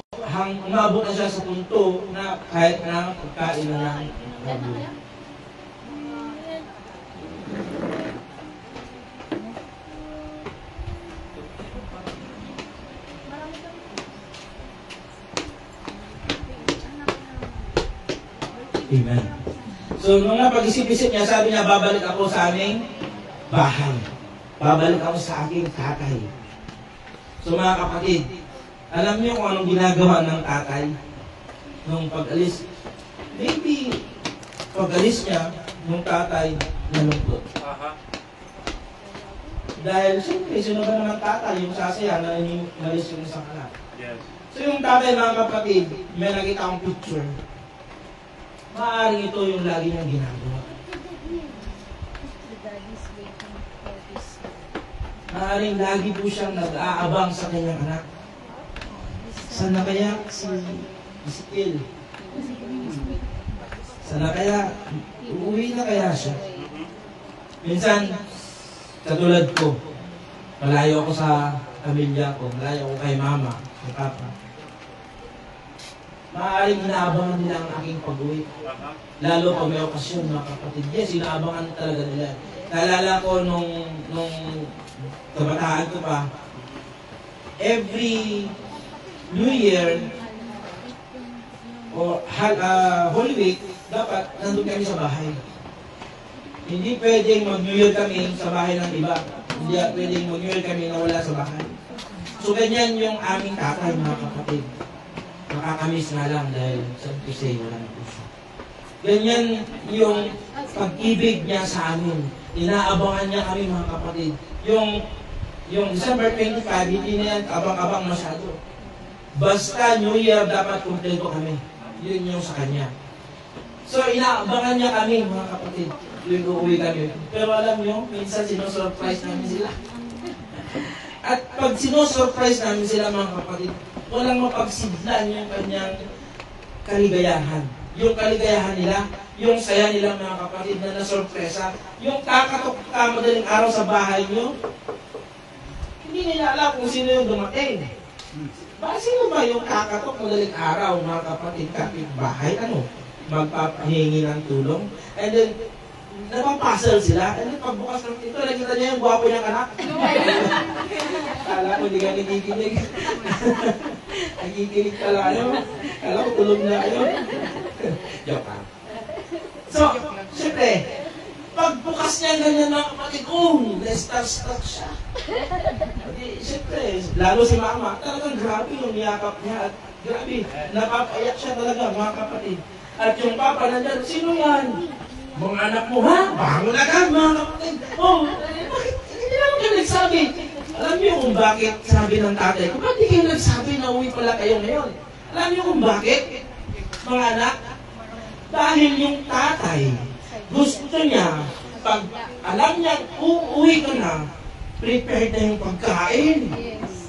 umabot na siya sa punto na kahit na pagkain na lang baboy. Amen. So, nung napag-isip-isip niya, sabi niya, babalik ako sa aming bahay. Babalik ako sa aking tatay. So, mga kapatid, alam niyo kung anong ginagawa ng tatay nung pag-alis? Maybe, pag-alis niya, nung tatay, nalungkot. Aha. Dahil, siyempre, sino ba naman tatay? Yung sasaya na inalis yung isang anak. Yes. So, yung tatay, mga kapatid, may nakita akong picture. Maaaring ito yung lagi niyang ginagawa. Maaaring lagi po siyang nag-aabang sa kanyang anak. Sana kaya si Ezekiel? Sana kaya, uuwi na kaya siya? Minsan, katulad ko, malayo ako sa pamilya ko, malayo ako kay mama, kay papa. Maaaring inaabangan nila ang aking pag-uwi. Lalo pag may okasyon, mga kapatid. Yes, inaabangan talaga nila. Naalala ko nung kabataan ko pa, every New Year o Holy Week, dapat nandun kami sa bahay. Hindi pwedeng mag-New Year kami sa bahay ng iba. Hindi pwedeng mag-New Year kami na wala sa bahay. So ganyan yung aming tatay, mga kapatid. Nakakamiss nga lang dahil sa Tuesday wala na puso. Ganyan yung pag-ibig niya sa amin. Inaabangan niya kami, mga kapatid. Yung December 25, hindi na yan abang-abang masyado. Basta New Year, dapat kumpleto kami. Yun yung sa kanya. So, inaabangan niya kami, mga kapatid. Yung uuwi kami. Pero alam niyo, minsan sinosurprise namin sila. At pag sinosurprise namin sila, mga kapatid, walang mapagsidlan yung kanyang kaligayahan. Yung kaligayahan nila, yung saya nila, mga kapatid, na nasurpresa. Yung kakatok ka madaling araw sa bahay niyo, hindi nila alam kung sino yung dumating. Sino ba yung kakatok madaling araw, mga kapatid, kapitbahay, magpapahingi ng tulong? And then, napapuzzle sila. And then, pagbukas ng pinto, nakita niya yung gwapo niyang anak. Kala ko, hindi ka nagiginig. Nagiginig pala kayo. Kala ko, tulog na kayo. Joke lang. So, syempre, pagbukas niya ganyan, mga kapatid, na-starstruck siya. Siyempre, lalo si mama, talagang grabe yung niyakap niya at grabe, napapayak siya talaga, mga kapatid. At yung papa nandyan, sino yan? Mga anak mo, ha? Bango na ka, mga kapatid. Bakit? Hindi naman kayo nagsabi. Alam niyo kung bakit sabi ng tatay ko, ba't di kayo nagsabi na uwi pala kayo ngayon? Alam niyo kung bakit, mga anak? Dahil yung tatay, gusto niya, pag alam niya, uuwi ka na, prepared na yung pagkain.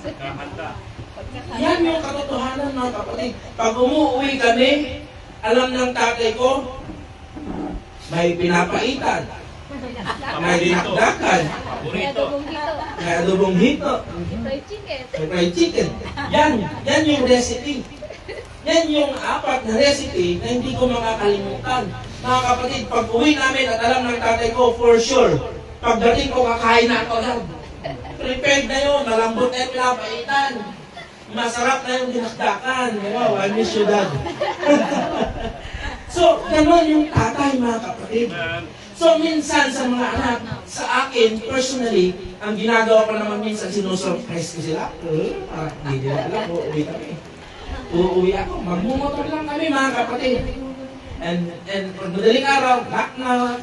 Kahanda. Yan yung katotohanan, mga kapatid. Pag umuwi kami, alam ng tatay ko, may pinapaitan, may dinakdakan, Paborito. may adobong hito, may fried chicken. Yan yung recipe. Yan yung 4 na recipe na hindi ko makakalimutan. Mga kapatid, pag uwi namin at alam ng tatay ko, for sure, pagdating ko, kakain na ako agad. Prepared na yun, malambot na yung pinapaitan. Masarap na yung dinakdakan. Wow, I miss you, Dad. So, gano'n yung tatay, mga kapatid. So, minsan sa mga anak, sa akin, personally, ang ginagawa ko naman minsan, sinusurprise ko sila. Parang hindi nila alam, uuwi kami. Uuwi ako, magmumotor lang kami, mga kapatid. And pag madaling araw, na,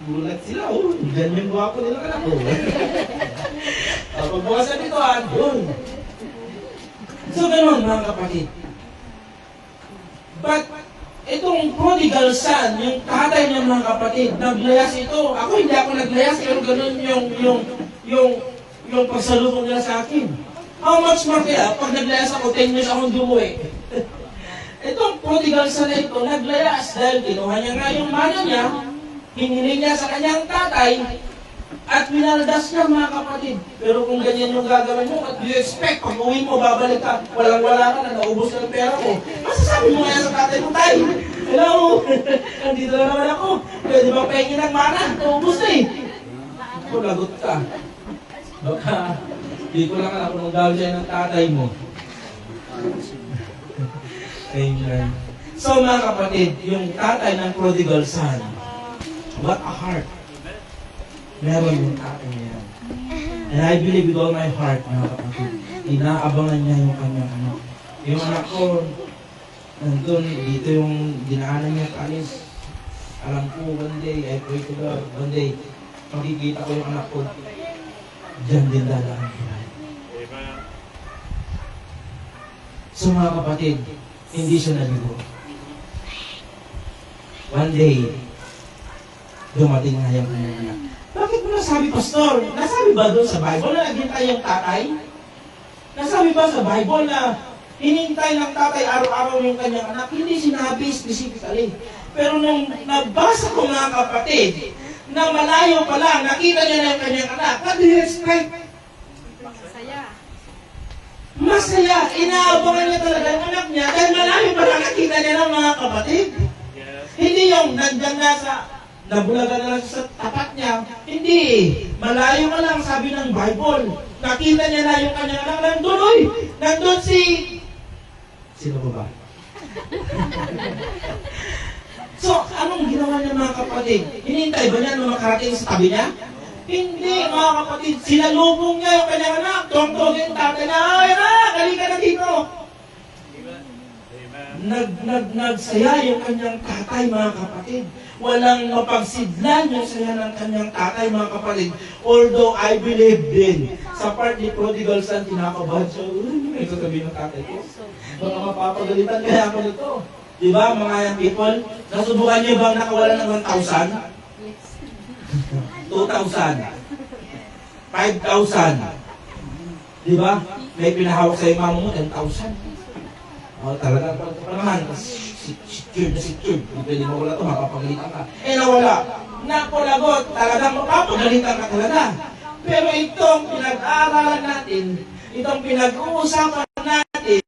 gulat sila, ganyan gwapo nila ka na. Pagbukas na dito, yun. So, gano'n, mga kapatid. But, itong prodigal son, yung tatay niya, mga kapatid, naglayas ito. Ako, hindi ako naglayas, pero gano'n yung pagsalubong nila sa akin. How much more kaya, pag naglayas ako, 10 years akong dumuwi. Itong prodigal son na ito, naglayas dahil kinuha niya nga yung mana niya, hiniling niya sa kanyang tatay, at winaldas niya, mga kapatid. Pero kung ganyan yung gagawin mo, at you expect, pag uwi mo, babalik ka, walang-wala ka na, naubos na ng pera ko. Masasabi mo kaya sa tatay mo, tay, hello, nandito na naman ako, pwede ba pahingin ng mana? Naubos na eh. Ako, lagot ka. Baka, di ko lang alam kung gawin siya ng tatay mo. Amen. So, mga kapatid, yung tatay ng prodigal son, what a heart. Meron yung tatay niya. And I believe with all my heart, mga kapatid, inaabangan niya yung kanyang anak. Yung anak ko, nandun, dito yung dinaanan niya sa alis. Alam ko, one day, I pray to God, one day, makikita ko yung anak ko, diyan din dadaan. Amen. So, mga kapatid, hindi siya naligo. One day, dumating na yung kanyang anak. Bakit mo nasabi, Pastor? Nasabi ba doon sa Bible na naghintay yung tatay? Nasabi ba sa Bible na hinintay ng tatay araw-araw yung kanyang anak? Hindi sinabi specifically. Pero nung nabasa ko, mga kapatid, na malayo pa lang, nakita niya na yung kanyang anak, what do you expect? Masaya. Inaabangan niya talaga yung anak niya dahil malayo pa lang nakita niya ng mga kapatid. Yes. Hindi yung nandyan na sa nabulagan na lang sa tapat niya. Hindi. Malayo ka lang, sabi ng Bible. Nakita niya na yung kanyang anak. Nandun, nandun si... Sino ba? So, anong ginawa niya, mga kapatid? Hinintay ba niya nung makarating sa tabi niya? Hindi, mga kapatid, sinalubong niya yung kanyang anak. Tongtongin yung tatay niya, ay anak, halika na dito. Amen. Nagsaya yung kanyang tatay, mga kapatid. Walang mapagsidlan yung saya ng kanyang tatay, mga kapatid. Although I believe din, sa part ni Prodigal Son, kinakabahan siya. May sasabihin ng tatay ko. Baka mapapagalitan kaya ako nito. Di ba, mga young people? Nasubukan niyo bang nakawala ng 1,000? 2,000? 5,000? Di ba? May pinahawak sa mama mo, 10,000. O, talagang pagkapangahan, secured na secured. Hindi pwede mawala ito, mapapagalitan ka. Eh, nawala. Napulagot, talagang mapapagalitan ka talaga. Pero itong pinag-aaralan natin, itong pinag-uusapan natin,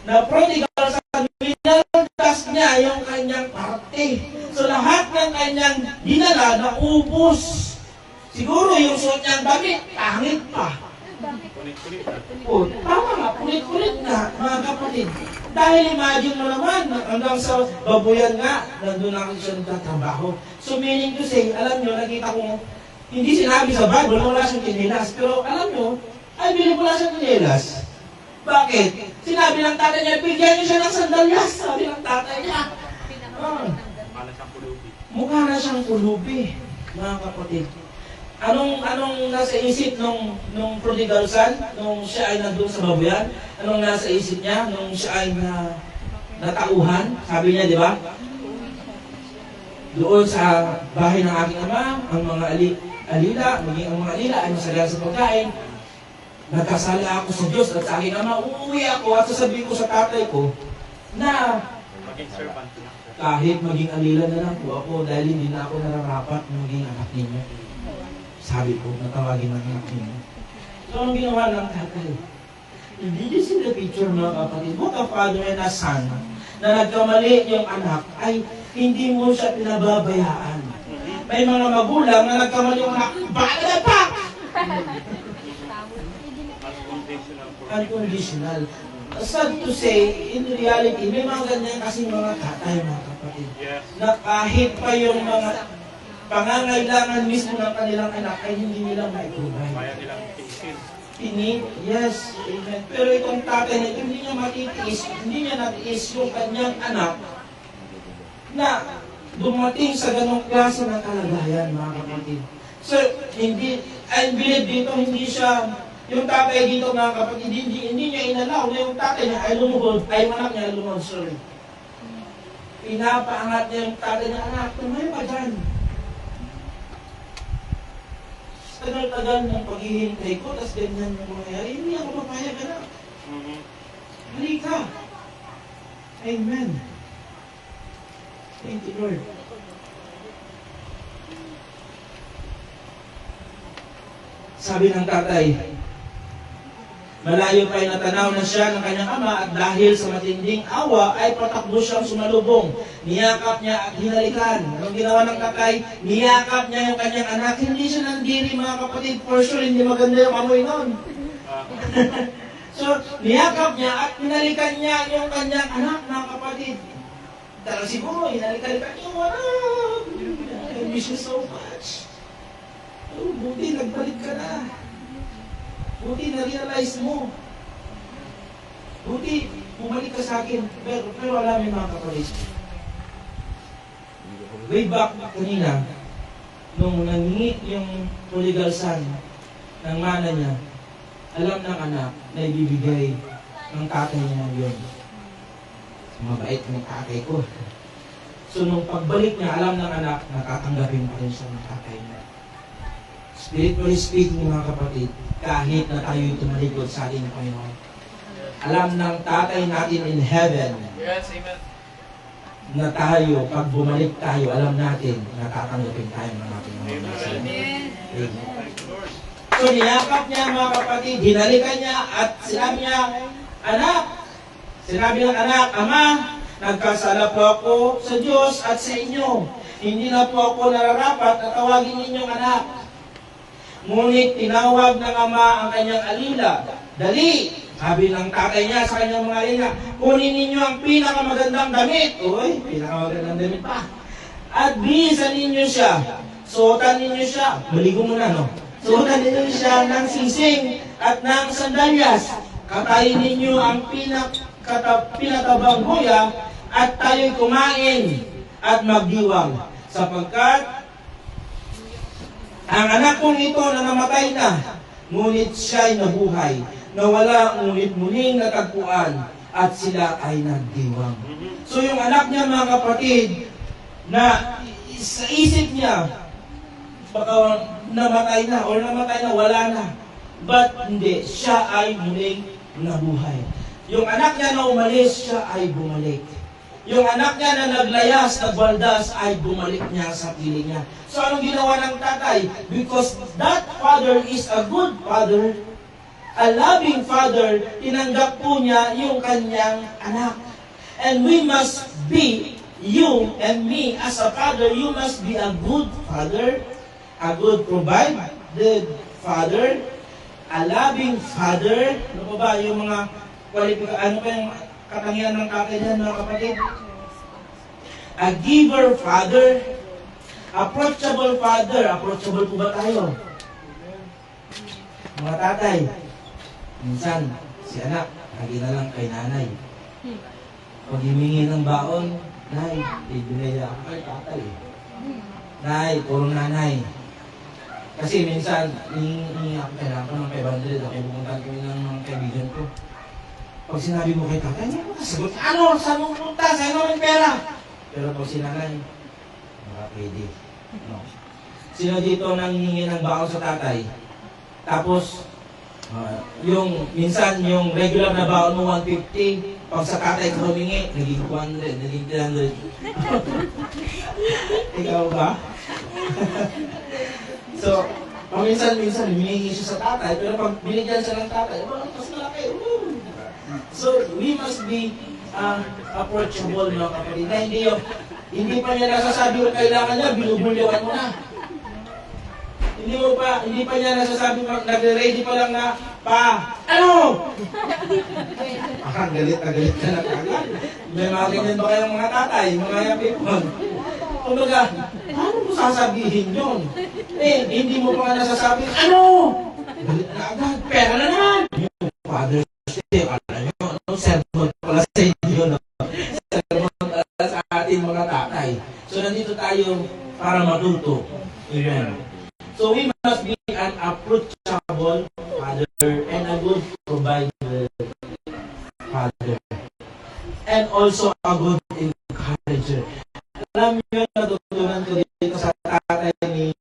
na prodigal sa binaldas niya yung kanyang parte. So lahat ng kanyang dinala na ubos. Siguro yung suot niyang damit, pangit pa. Kulit-kulit na. O, tama nga, kulit-kulit na, mga kapatid. Dahil imagine mo naman, hanggang sa babuyan nga, nandun na siya nagtatrabaho. So meaning to say, alam nyo, nakita ko, hindi sinabi sa Bible, wala siyang kinilas. Pero alam nyo, ay bili wala siyang kinilas. Bakit? Sinabi ng tatay niya, bigyan niyo siya ng sandalyas. Sabi ng tatay niya. Para siyang pulubi. Mukha na siyang pulubi, mga kapatid. Anong nasa isip nung prodigal son, nung siya ay nandun sa babuyan? Anong nasa isip niya nung siya ay natauhan? Sabi niya, di ba? Doon sa bahay ng aking ama, ang mga alila, maging ang mga alila ay masaya sa pagkain. Nagkasala ako sa Diyos at sa aking ama, uuwi ako at sasabihin ko sa tatay ko na Maging servant na. kahit maging alila na lang po ako dahil hindi na ako nararapat na maging anak ninyo. Sabi ko, natawagin ng anak ninyo. So, anong ginawa ng tatay? Hindi niyo sila picture, mga kapatid. What a father and a son na nagkamali yung anak ay hindi mo siya pinababayaan. May mga magulang na nagkamali yung anak, bakit na pa? Unconditional for Unconditional. Sad to say, in reality, may mga ganyan kasi mga tatay, mga kapatid. Yes. Na kahit pa yung mga pangangailangan mismo ng kanilang anak ay hindi nila mai-provide. Kaya nilang tiisin. Yes, amen. Pero itong tatay na hindi niya matitiis, hindi niya natiis yung kanyang anak na dumating sa ganong klase ng kalagayan, mga kapatid. So, I believe dito, hindi siya, yung tatay dito, mga kapatid, hindi niya inalaw na yung tatay niya ay lumuhod, ay yung anak niya ay lumuhod, sorry. Pinapaangat niya yung tatay niya, anak, tumay pa dyan. Tagal-tagal ng paghihintay ko, tas ganyan yung mangyayari, hindi ako papayag, anak. Halika. Amen. Thank you, Lord. Sabi ng tatay, malayo pa natanaw na siya ng kanyang ama at dahil sa matinding awa ay patakbo siyang sumalubong. Niyakap niya at hinalikan. Anong ginawa ng tatay? Niyakap niya yung kanyang anak. Hindi siya nandiri, mga kapatid. For sure, hindi maganda yung amoy nun. So, niyakap niya at hinalikan niya yung kanyang anak, mga kapatid. Dahil siguro, hinalikan yung anak. I miss you so much. Oh, buti, nagbalik ka na. Buti, na-realize mo. Buti, bumalik ka sa akin. Pero alam mo, mga kapatid. Way back kanina, nung nangingi yung prodigal son ng mana niya, alam ng anak na ibibigay ng tatay niya yun. Mabait ng tatay ko. So nung pagbalik niya, alam ng anak na tatanggapin pa rin siya ng tatay niya. Spiritually speaking, mga kapatid, kahit na tayo'y tumalikod sa ating Panginoon, alam ng tatay natin in heaven, Yes, amen. na tayo, pag bumalik tayo, alam natin na tatanggapin tayo ng ating mga Panginoon. Amen. Amen. Thank you, Lord. So niyakap niya, mga kapatid, hinalikan niya at sinabi niya, anak, sinabi ng anak, ama, nagkasala po ako sa Diyos at sa inyo. Hindi na po ako nararapat na tawagin ninyong anak. Ngunit tinawag ng ama ang kanyang alila. Dali, sabi ng tatay niya sa kanyang mga alila, kunin ninyo ang pinakamagandang damit. Uy, pinakamagandang damit pa. At bihisan ninyo siya. Suotan ninyo siya. Maligo muna, no? Suotan ninyo siya ng singsing at ng sandalyas. Katayin ninyo ang pinatabang guya at tayo'y kumain at magdiwang. Sapagkat ang anak kong ito na namatay na, ngunit siya'y nabuhay, nawala ngunit muling natagpuan, at sila ay nagdiwang. So yung anak niya, mga kapatid, na sa isip niya, baka namatay na, or namatay na, wala na. But hindi, siya ay muling nabuhay. Yung anak niya na umalis, siya ay bumalik. Yung anak niya na naglayas, nagbaldas, ay bumalik niya sa piling niya. So anong ginawa ng tatay? Because that father is a good father, a loving father, tinanggap po niya yung kanyang anak. And we must be, you and me as a father, you must be a good father, a good provided father, a loving father. Ano pa ba yung mga ano pa yung katangian ng tatay niyan, mga kapatid? A giver father, approachable father. Approachable po ba tayo? Mga tatay, minsan, si anak, lagi na lang kay nanay. Pag himingi ng baon, nay, ibinaya ako kay tatay. Nay, puro nanay. Kasi minsan, hihingi ako, kailangan ko ng 500, okay, pupuntahan kami ng mga kaibigan ko. Pag sinabi mo kay tatay, hindi mo kasagot, ano, saan mo pupunta, saan mo rin pera? Pero pag si nanay, baka pwede. No. Sino dito nang hihingi ng baon sa tatay? Tapos, yung minsan yung regular na baon mo 150, pag sa tatay ka humingi, naging 200, naging 300. Ikaw ba? So, minsan humingi siya sa tatay, pero pag binigyan siya ng tatay, mas malaki. So, we must be approachable, mga kapatid. Na hindi pa niya nasasabi kung kailangan niya, binubulyawan mo na. Hindi pa niya nasasabi, nagre-ready pa lang na, ano? Galit na kagad. May mga ganyan ba kayong mga tatay, mga yapipon? Kumbaga, paano mo sasabihin yun? Hindi mo pa nga nasasabi, ano? Galit na agad, pera na naman! Yung Father's Day, alam nyo, sermon pala sa inyo, no? Sermon pala sa ating mga tatay. So, nandito tayo para matuto. Amen. So we must be an approachable father and a good provider father. And also a good encourager. Alam niyo, natutunan ko dito sa tatay ni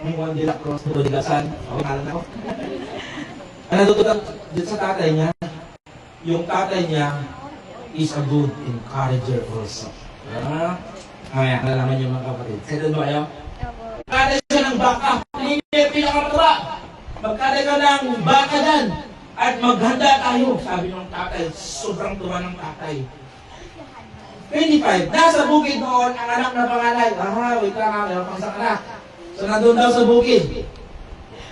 Juan de la Cruz, de Gasan. Okay, alam ako. Ang natutunan dito sa tatay niya, yung tatay niya is a good encourager also. Kaya, nalaman niyo mga kapatid. Settled ba kayo? Magkada siya ng baka, hindi niya pinakamataba. Magkada ka ng baka dan, at maghanda tayo. Sabi ng tatay, sobrang tuwa ng tatay. 25, nasa bukid noon ang anak na panganay. Wait lang ha, meron pang sa anak. So nandun daw sa bukid.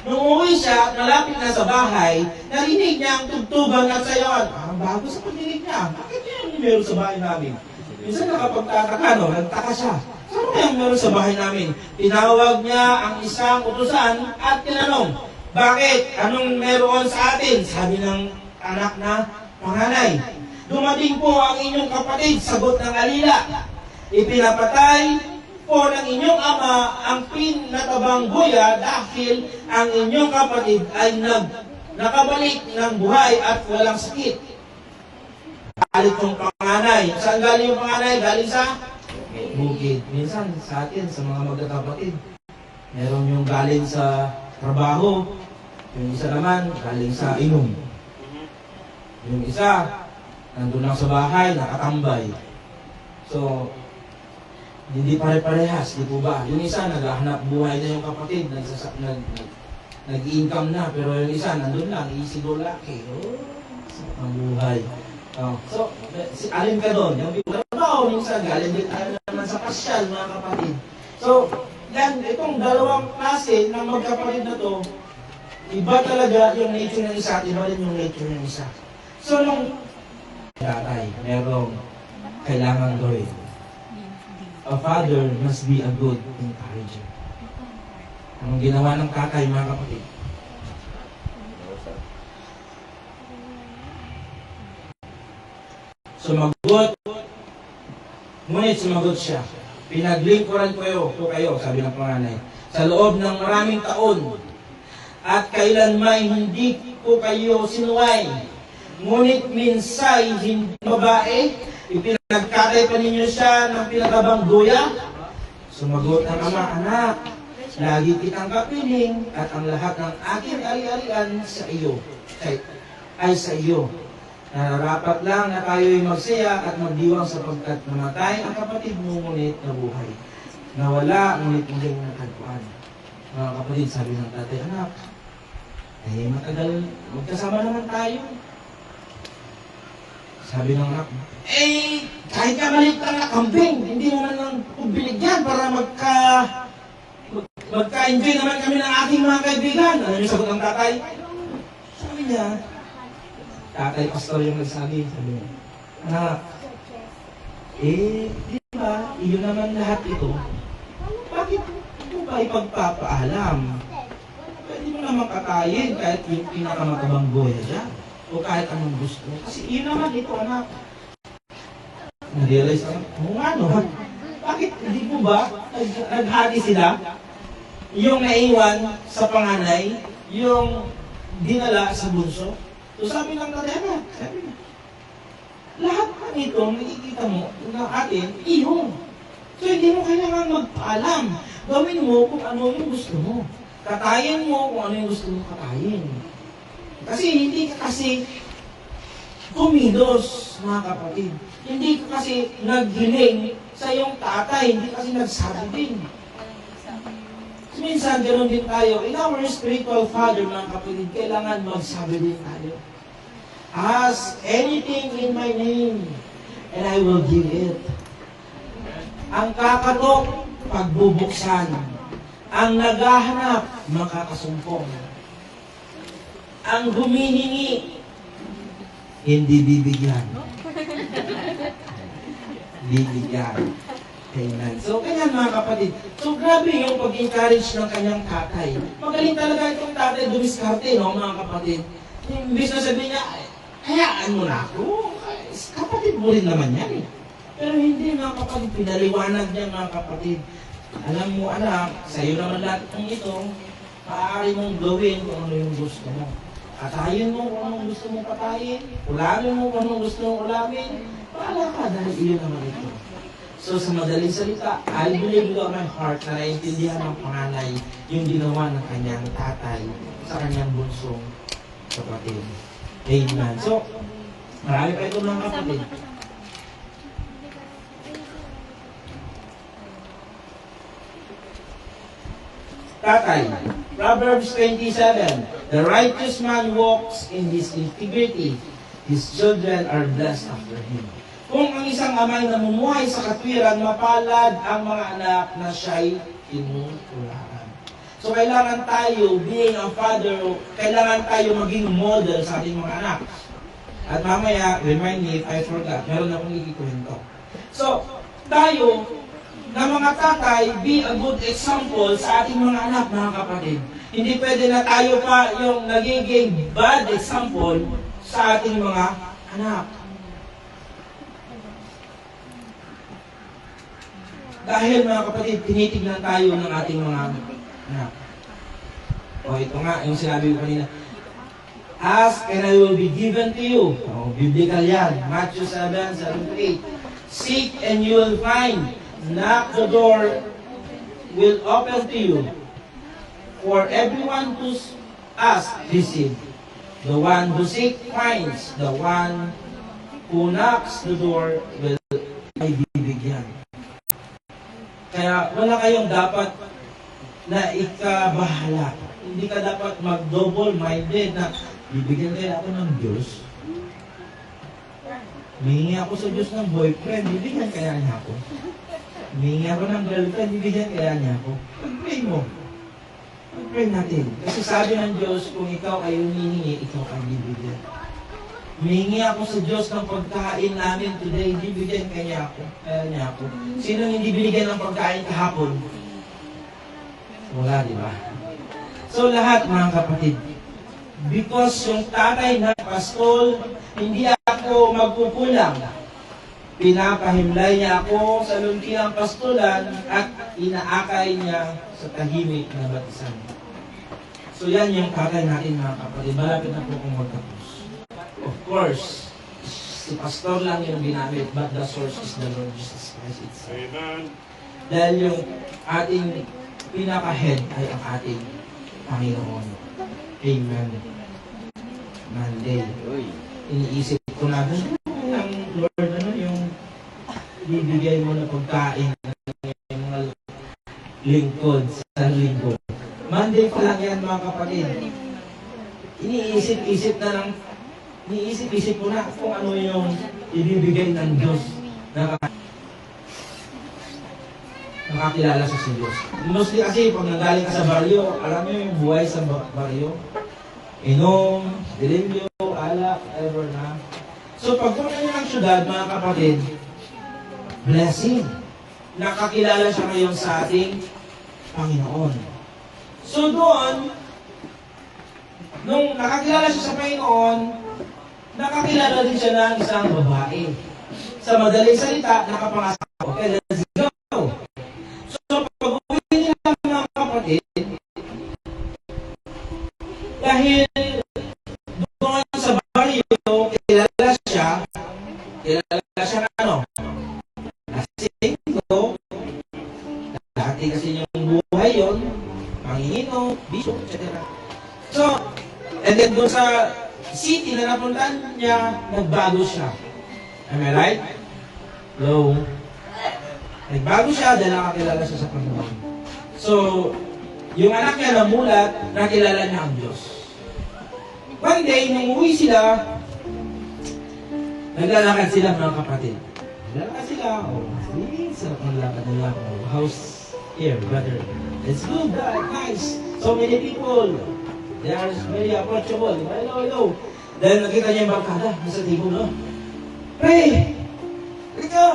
Nung umuwi siya, malapit na sa bahay, narinig niya ang tugtugan at sayawan. Bago sa pagdinig niya, bakit yan meron sa bahay namin? Minsan nakapagtataka, no? Nagtaka siya. Saan mo yung meron sa bahay namin? Tinawag niya ang isang utusan at tinanong, bakit? Anong meron sa atin? Sabi ng anak na panganay. Dumating po ang inyong kapatid, sagot ng alila. Ipinapatay po ng inyong ama ang pinatabang buya dahil ang inyong kapatid ay nakabalik ng buhay at walang sakit. Galit yung panganay. Saan galing yung panganay? Galing sa bukid. Minsan sa atin, sa mga magkakapatid, meron yung galing sa trabaho, yung isa naman galing sa inom. Yung isa, nandun lang sa bahay, nakatambay. So, hindi pare-parehas, di po ba? Yung isa, naghahanap buhay na yung kapatid, nag-income na, pero yung isa, nandun lang, isigol laki. Ang buhay. So, alin ka doon? Yung trabaho, minsan, galing din tayo naman sa pasyal, mga kapatid. So, yan, itong dalawang klase ng magkapatid na to, iba talaga yung nature ng isa at iba din yung nature ng isa. So, nung tatay, merong kailangan gawin. A father must be a good encourager. Anong ginawa ng tatay, mga kapatid? Sumagot. Ngunit sumagot siya. Pinaglingkuran ko kayo, sabi ng panganay, sa loob ng maraming taon. At kailanman hindi ko kayo sinuway. Ngunit minsay hindi babae, ipinagkatay pa ninyo siya ng pinagabang duya. Sumagot ang ama, anak, lagi kitang kapiling at ang lahat ng aking ari-arian sa iyo, ay sa iyo. Nararapat lang na kayo'y magsaya at magdiwang sapagkat namatay ang kapatid mo ngunit nabuhay. Nawala ngunit muling natagpuan. Mga kapatid, sabi ng tatay, anak, matagal, magkasama naman tayo. Sabi ng anak, kahit ka maliit lang na kambing, hindi naman lang binigyan para magka-enjoy naman kami ng aking mga kaibigan. Ano yung sagot ng tatay? Sabi niya, tatay pastor yung nagsabi, sabi niya, anak, di ba, iyo naman lahat ito, bakit ito ba ipagpapaalam? Pwede mo naman katayin kahit yung pinakamatabang goya dyan, o kahit anong gusto. Kasi iyo naman ito, anak. Na-realize naman, ano, bakit hindi po ba naghati sila? Yung naiwan sa panganay, yung dinala sa bunso. So sabi ng tatay, sabi niya, lahat ng ito, nakikita mo ng atin, iyo. So hindi mo kailangan magpaalam. Gawin mo kung ano yung gusto mo. Katayin mo kung ano yung gusto mo katayin. Kasi hindi ka kasi kumilos, mga kapatid. Hindi ka kasi naghiling sa iyong tatay, hindi kasi nagsabi din. Minsan, ganoon din tayo. In our spiritual father, mga kapatid, kailangan magsabi din tayo. Ask anything in my name, and I will give it. Ang kakatok, pagbubuksan. Ang naghahanap, makakasumpong. Ang humihingi, hindi bibigyan. Bibigyan. Amen. So, kanya mga kapatid, so grabe yung pag-encourage ng kanyang tatay. Magaling talaga itong tatay, dumiskarte, no, mga kapatid. Imbis na sabihin niya, hayaan mo na ako. Kapatid mo rin naman yan. Pero hindi, mga kapatid, pinaliwanag niya, mga kapatid. Alam mo, anak, sa'yo naman lahat ng ito, maaari mong gawin kung ano yung gusto mo. Katayin mo kung anong gusto mong katayin, ulamin mo kung anong gusto mong ulamin, paala ka dahil iyon naman ito. So sa madaling salita, I believe with all my heart na naiintindihan ng panganay yung ginawa ng kanyang tatay sa kanyang bunsong kapatid. Amen. So, marami pa ito mga kapatid. Tatay, Proverbs 27, the righteous man walks in his integrity, his children are blessed after him. Kung ang isang amay namumuhay sa katwiran, mapalad ang mga anak na siya'y tinutulaan. So kailangan tayo, being a father, kailangan tayo maging model sa ating mga anak. At mamaya, remind me if I forgot, meron akong ikikwento. So, tayo, na mga tatay, be a good example sa ating mga anak, mga kapatid. Hindi pwede na tayo pa yung nagiging bad example sa ating mga anak. Dahil mga kapatid, tinitignan tayo ng ating mga anak. O ito nga, yung sinabi ko kanina. Ask and I will be given to you. O, biblical yan. Matthew 7:7-8. Seek and you will find. Knock, the door will open to you. For everyone who asks, receive. The one who seeks, finds. The one who knocks, the door will ay bibigyan. Kaya wala kayong dapat na ikabahala. Hindi ka dapat mag-double-minded na bibigyan kaya ako ng Diyos. Mihingi ako sa Diyos ng boyfriend, bibigyan kaya niya ako. Mihingi ako ng girlfriend, bibigyan kaya niya ako. Pag-pray mo. Pag-pray natin. Kasi sabi ng Diyos, kung ikaw ay humihingi, ikaw ay bibigyan. Mihingi ako sa Diyos ng pagkain namin today, bibigyan kaya niya ako. Sino hindi binigyan ng pagkain kahapon? Wala, di ba? So lahat mga kapatid, because yung tatay na pastol, hindi ako magkukulang. Pinapahimlay niya ako sa luntiang pastolan at inaakay niya sa tahimik na batisan. So yan yung tatay natin mga kapatid. Malapit na po kung magtapos. Of course, si pastor lang yung ginamit, but the source is the Lord Jesus Christ itself. Amen. Dahil yung ating pinaka-head ay ang ating Panginoon. Amen. Monday. Iniisip ko na doon ang Lord, ano yung bibigay mo na pagkain ng mga lingkod sa lingkod. Monday pa lang yan mga kapatid. Iniisip-isip ko na kung ano yung ibibigay ng Diyos na nakakilala sa Diyos. Mostly kasi pag nanggaling ka sa baryo, alam mo yung buhay sa baryo? Inom, dilimyo, alak, ever na. So pag pumunta niyo ng syudad, mga kapatid, blessing. Nakakilala siya ngayon sa ating Panginoon. So doon, nung nakakilala siya sa Panginoon, nakakilala din siya ng isang babae. Sa madaling salita, nakapangasawa. Okay, let's go. So pag-uwi nila mga kapatid, dahil doon sa baryo, kilala siya na ano? Lasing, dati kasi yung buhay yun, manginginom, bisyo, etc. So, and then doon sa city na napuntahan niya, nagbago siya. Am I right? Hello? Nagbago siya dahil nakakilala siya sa Panginoon. So, yung anak niya namulat, nakilala niya ang Diyos. One day, nung uwi sila, naglalakad sila mga kapatid. Naglalakad sila, sarap ng lakad nila. How's here, brother? It's good, nice. So many people. They are very approachable. Hello, hello. Dahil nakita niya yung barkada, nasa table, no? Pre! Halika!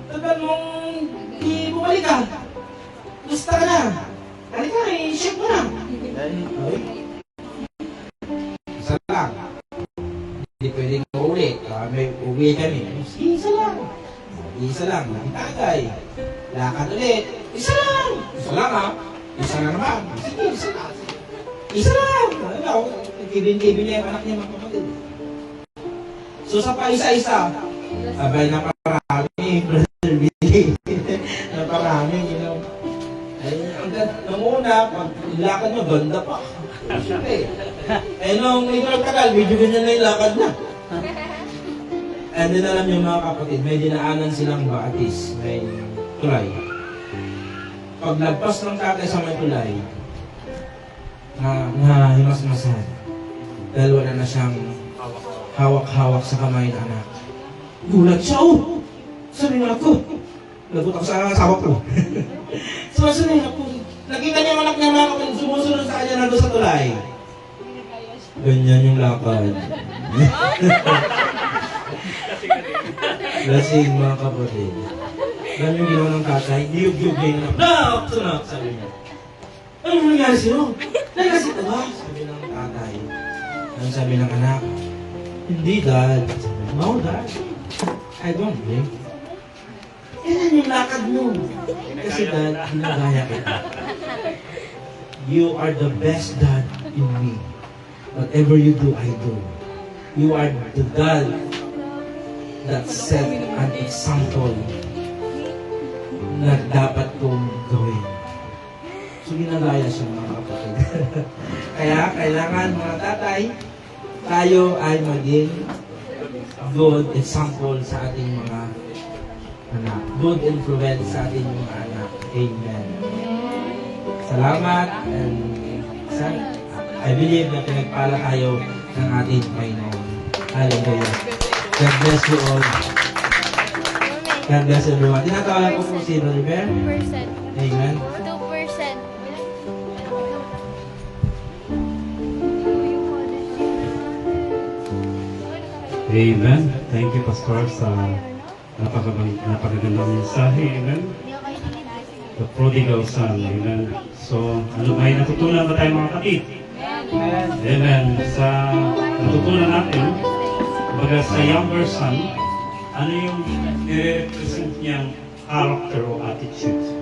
Tagal mong di bumalik ka. Gusto ka na. Halika, i-shake mo na. Okay. Isa lang. Hindi pwedeng maulit. May uwi kami. Isa lang. Isa lang. Nakitagay. Lakad ulit. Isa lang. Isa lang ha. Isa lang naman. Sige, isa lang. Isa lang. Ano? Kibin-kibin niya yung anak niya mga kapatid. So sa paisa-isa, abay na parami, Brother Billy. Na parami, you know. Ay, nung una, pag lakad nyo, ganda pa. Siyempre. Eh, nung ito nagtagal, medyo ganyan na yung lakad na. And then alam nyo mga kapatid, may dinaanan silang batis, may tulay. Pag nagpas ng tatay sa may tulay, na himas-masan, dahil wala na siyang hawak-hawak sa kamay ng anak. Gulat siya, oh! Sabi ng anak ko. Lagot ako sa asawa ko. So, sabi ng anak ko, nakita niya yung anak niya mga kapatid, sumusunod sa kanya nandun sa tulay. Ganyan yung lakad. Lasing mga kapatid. Ganyan yung ginawa ng tatay, niyug-yug niya yung anak. Nak! Sunak! Sabi niya. Ano nangyari sa'yo? Nagkasit na ba? Sabi ng tatay. Ang sabi ng anak, hindi, Dad. Sabi, no, Dad. I don't blame. Yan yung lakad mo. Kasi Dad, ginagaya kita. You are the best dad in me. Whatever you do, I do. You are the dad that set an example na dapat kong gawin. So, ginagaya siya mga kapatid. Kaya, kailangan mga tatay, tayo ay maging good example sa ating mga anak. Good influence sa ating mga anak. Amen. Salamat. And I believe na pinagpala tayo ng ating Panginoon. Hallelujah. God bless you all. God bless everyone. Tinatawalan ko po si Brother Bear. 2%. Amen. 2%. Amen. Thank you, Pastor, sa napakagandang mensahe. Amen. The prodigal son. Amen. So, may natutunan ba tayo mga kapatid? Amen. Sa natutunan natin, baga sa younger son, ano yung nire-represent niyang character o attitude?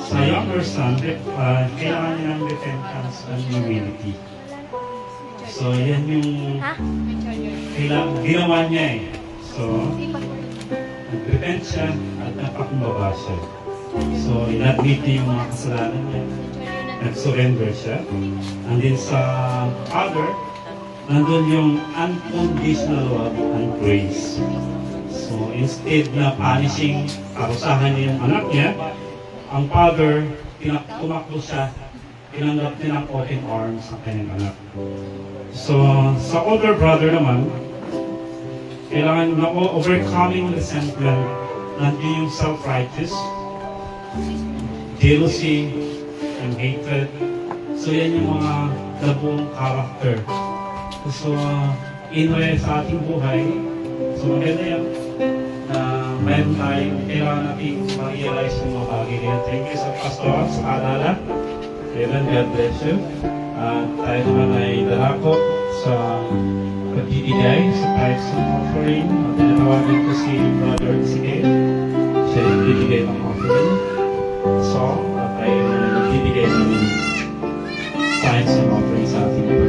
Sa younger son, kailangan niya ng repentance and humility. So, yan yung ginawa niya eh. So, nag-repent siya at napakumbaba siya. So, inadmit niya yung mga kasalanan niya. Nag-surrender siya. And then sa father, nandun yung unconditional love and grace. So, instead na punishing, parusahan niya yung anak niya, ang father, tumakbo siya, tinanggap niya ng open arms ang kanyang anak. So, sa older brother naman, kailangan na overcoming resentment, nandiyon yung self-righteous, jealousy, and hatred. So, yan yung mga labong character. So, inwe sa ating buhay, so maganda yan na mayroon tayong kailangan natin ma-realize yung mga bagay yan. Thank you sa pastor, sa alala. Amen, God bless you. Tayo naman ay dalako sa pagbibigay sa tithes and offering. Tinatawagin ko si Brother Sige. Siya yung bibigay ng offering. So, at tayo naman nagbibigay ng tithes and offering sa ating mga.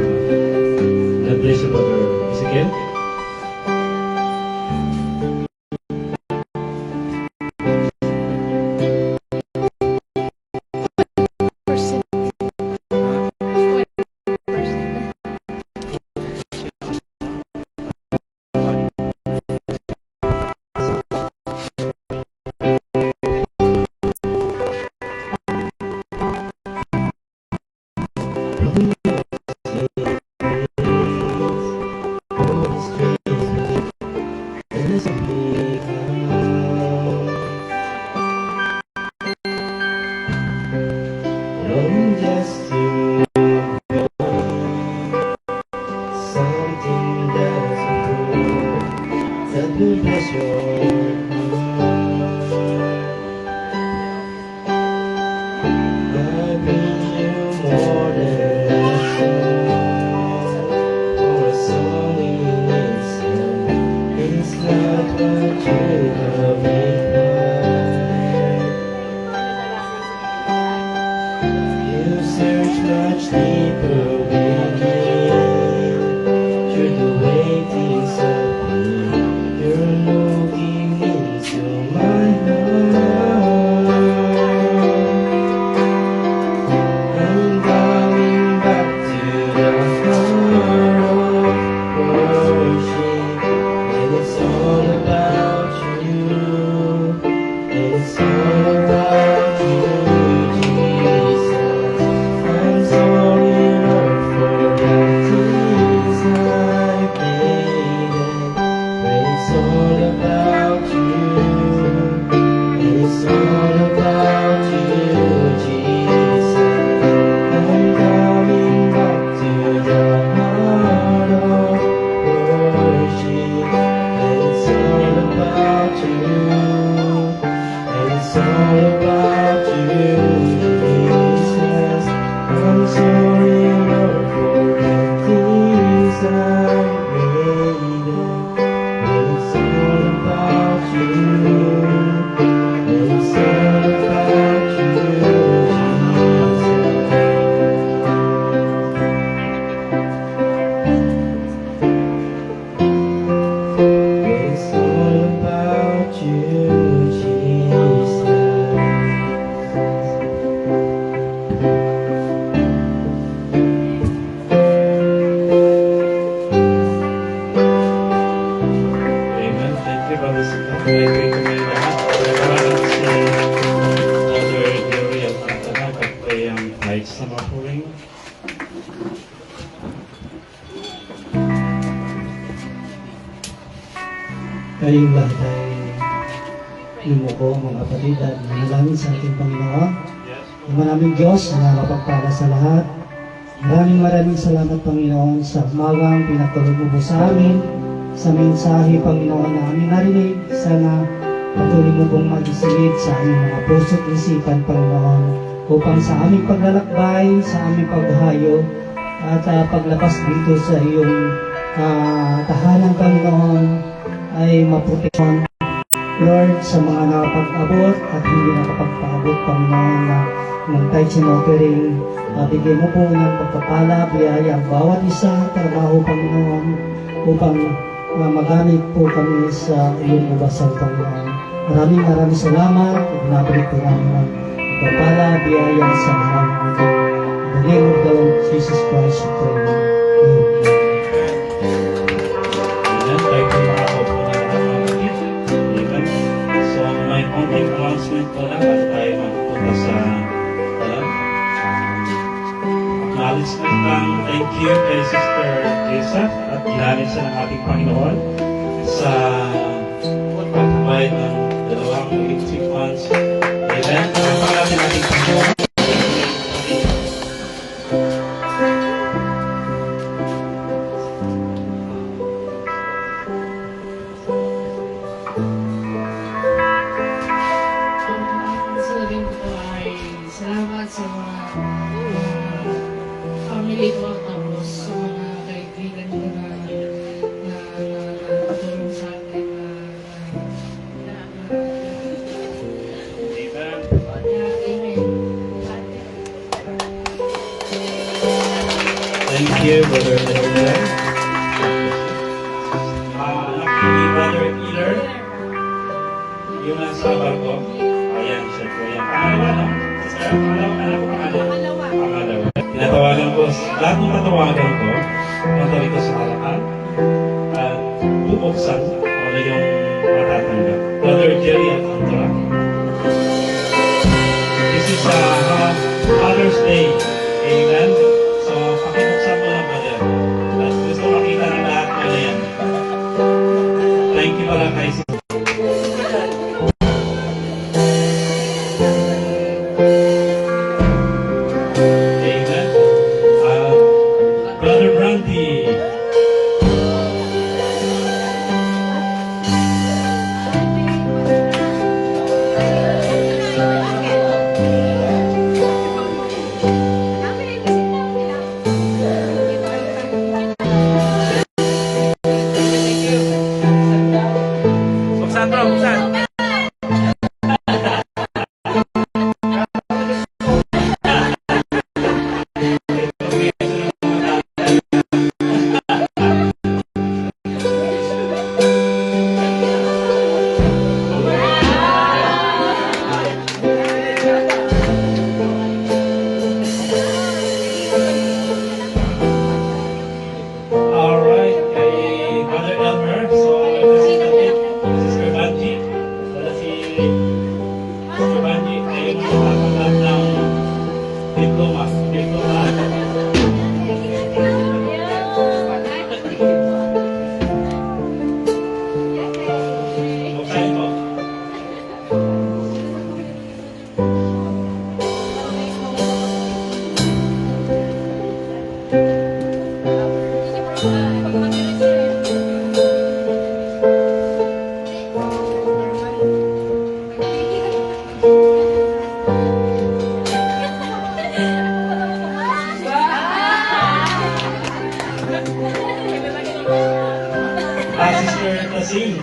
God bless you, Brother Sige. Kayong lahat ay lumuko mga kapatid at manalangin sa ating Panginoon. Ang maraming Diyos na mapagpala sa lahat. Maraming salamat Panginoon sa umagang pinatulog mo sa amin, sa mensahe Panginoon na aming narinig. Sana patuloy mo pong mag-isilid sa aming mga puso't isipan Panginoon upang sa aming paglalakbay, sa aming paghahayo, at paglabas dito sa iyong tahanan, Panginoon, ay maproteksyon, Lord, sa mga nakapag-abot at hindi nakapagpaabot, Panginoon, na ng tithes and offering. Bigay mo po ng pagpapala, biyaya ang bawat isa, trabaho, Panginoon, upang magamit po kami sa iyong ubasan, Panginoon. Maraming salamat. Ibinabalik po namin ang pagpapala, biyaya sa mga natin. In the name of the Lord Jesus Christ, we pray. Amen. Amen. Tayo po makakaupo na lahat mga kapatid. Amen. So, may konting announcement po lang at tayo magpunta sa acknowledgement lang. Thank you kay Sister Lisa at ilalim sa ng ating Panginoon sa pagpapayad ng 2 electric funds. Amen. Pagpapayad natin ating Panginoon. Sabihin ko po ay salamat sa mga family ko, tapos sa mga kaibigan ko na natulong sa akin Amen. Thank you, Brother Edgar. Anak ni Brother Ealer, yung nasa barko. Ayan, siya po yan. Pangalawa, no? Sister, pangalawa. Tinatawagan ko, lahat ng tatawagan ko, punta rito sa harapan, at bubuksan kung ano yung matatanggap. Brother Jerry at Antora. This is Father's Day. Amen. So, pakibuksan mo lang, brother. At gusto makita ng lahat mo na yan. Thank you pala kay Sister. Amen. Brother Brandy. Buksan bro, buksan. Alright, kay Brother Elmer. So, Sister Banji. Wala si Sister Banji. Kayo mo nakatanggap ng diploma. Buksan po. Sister Tasing.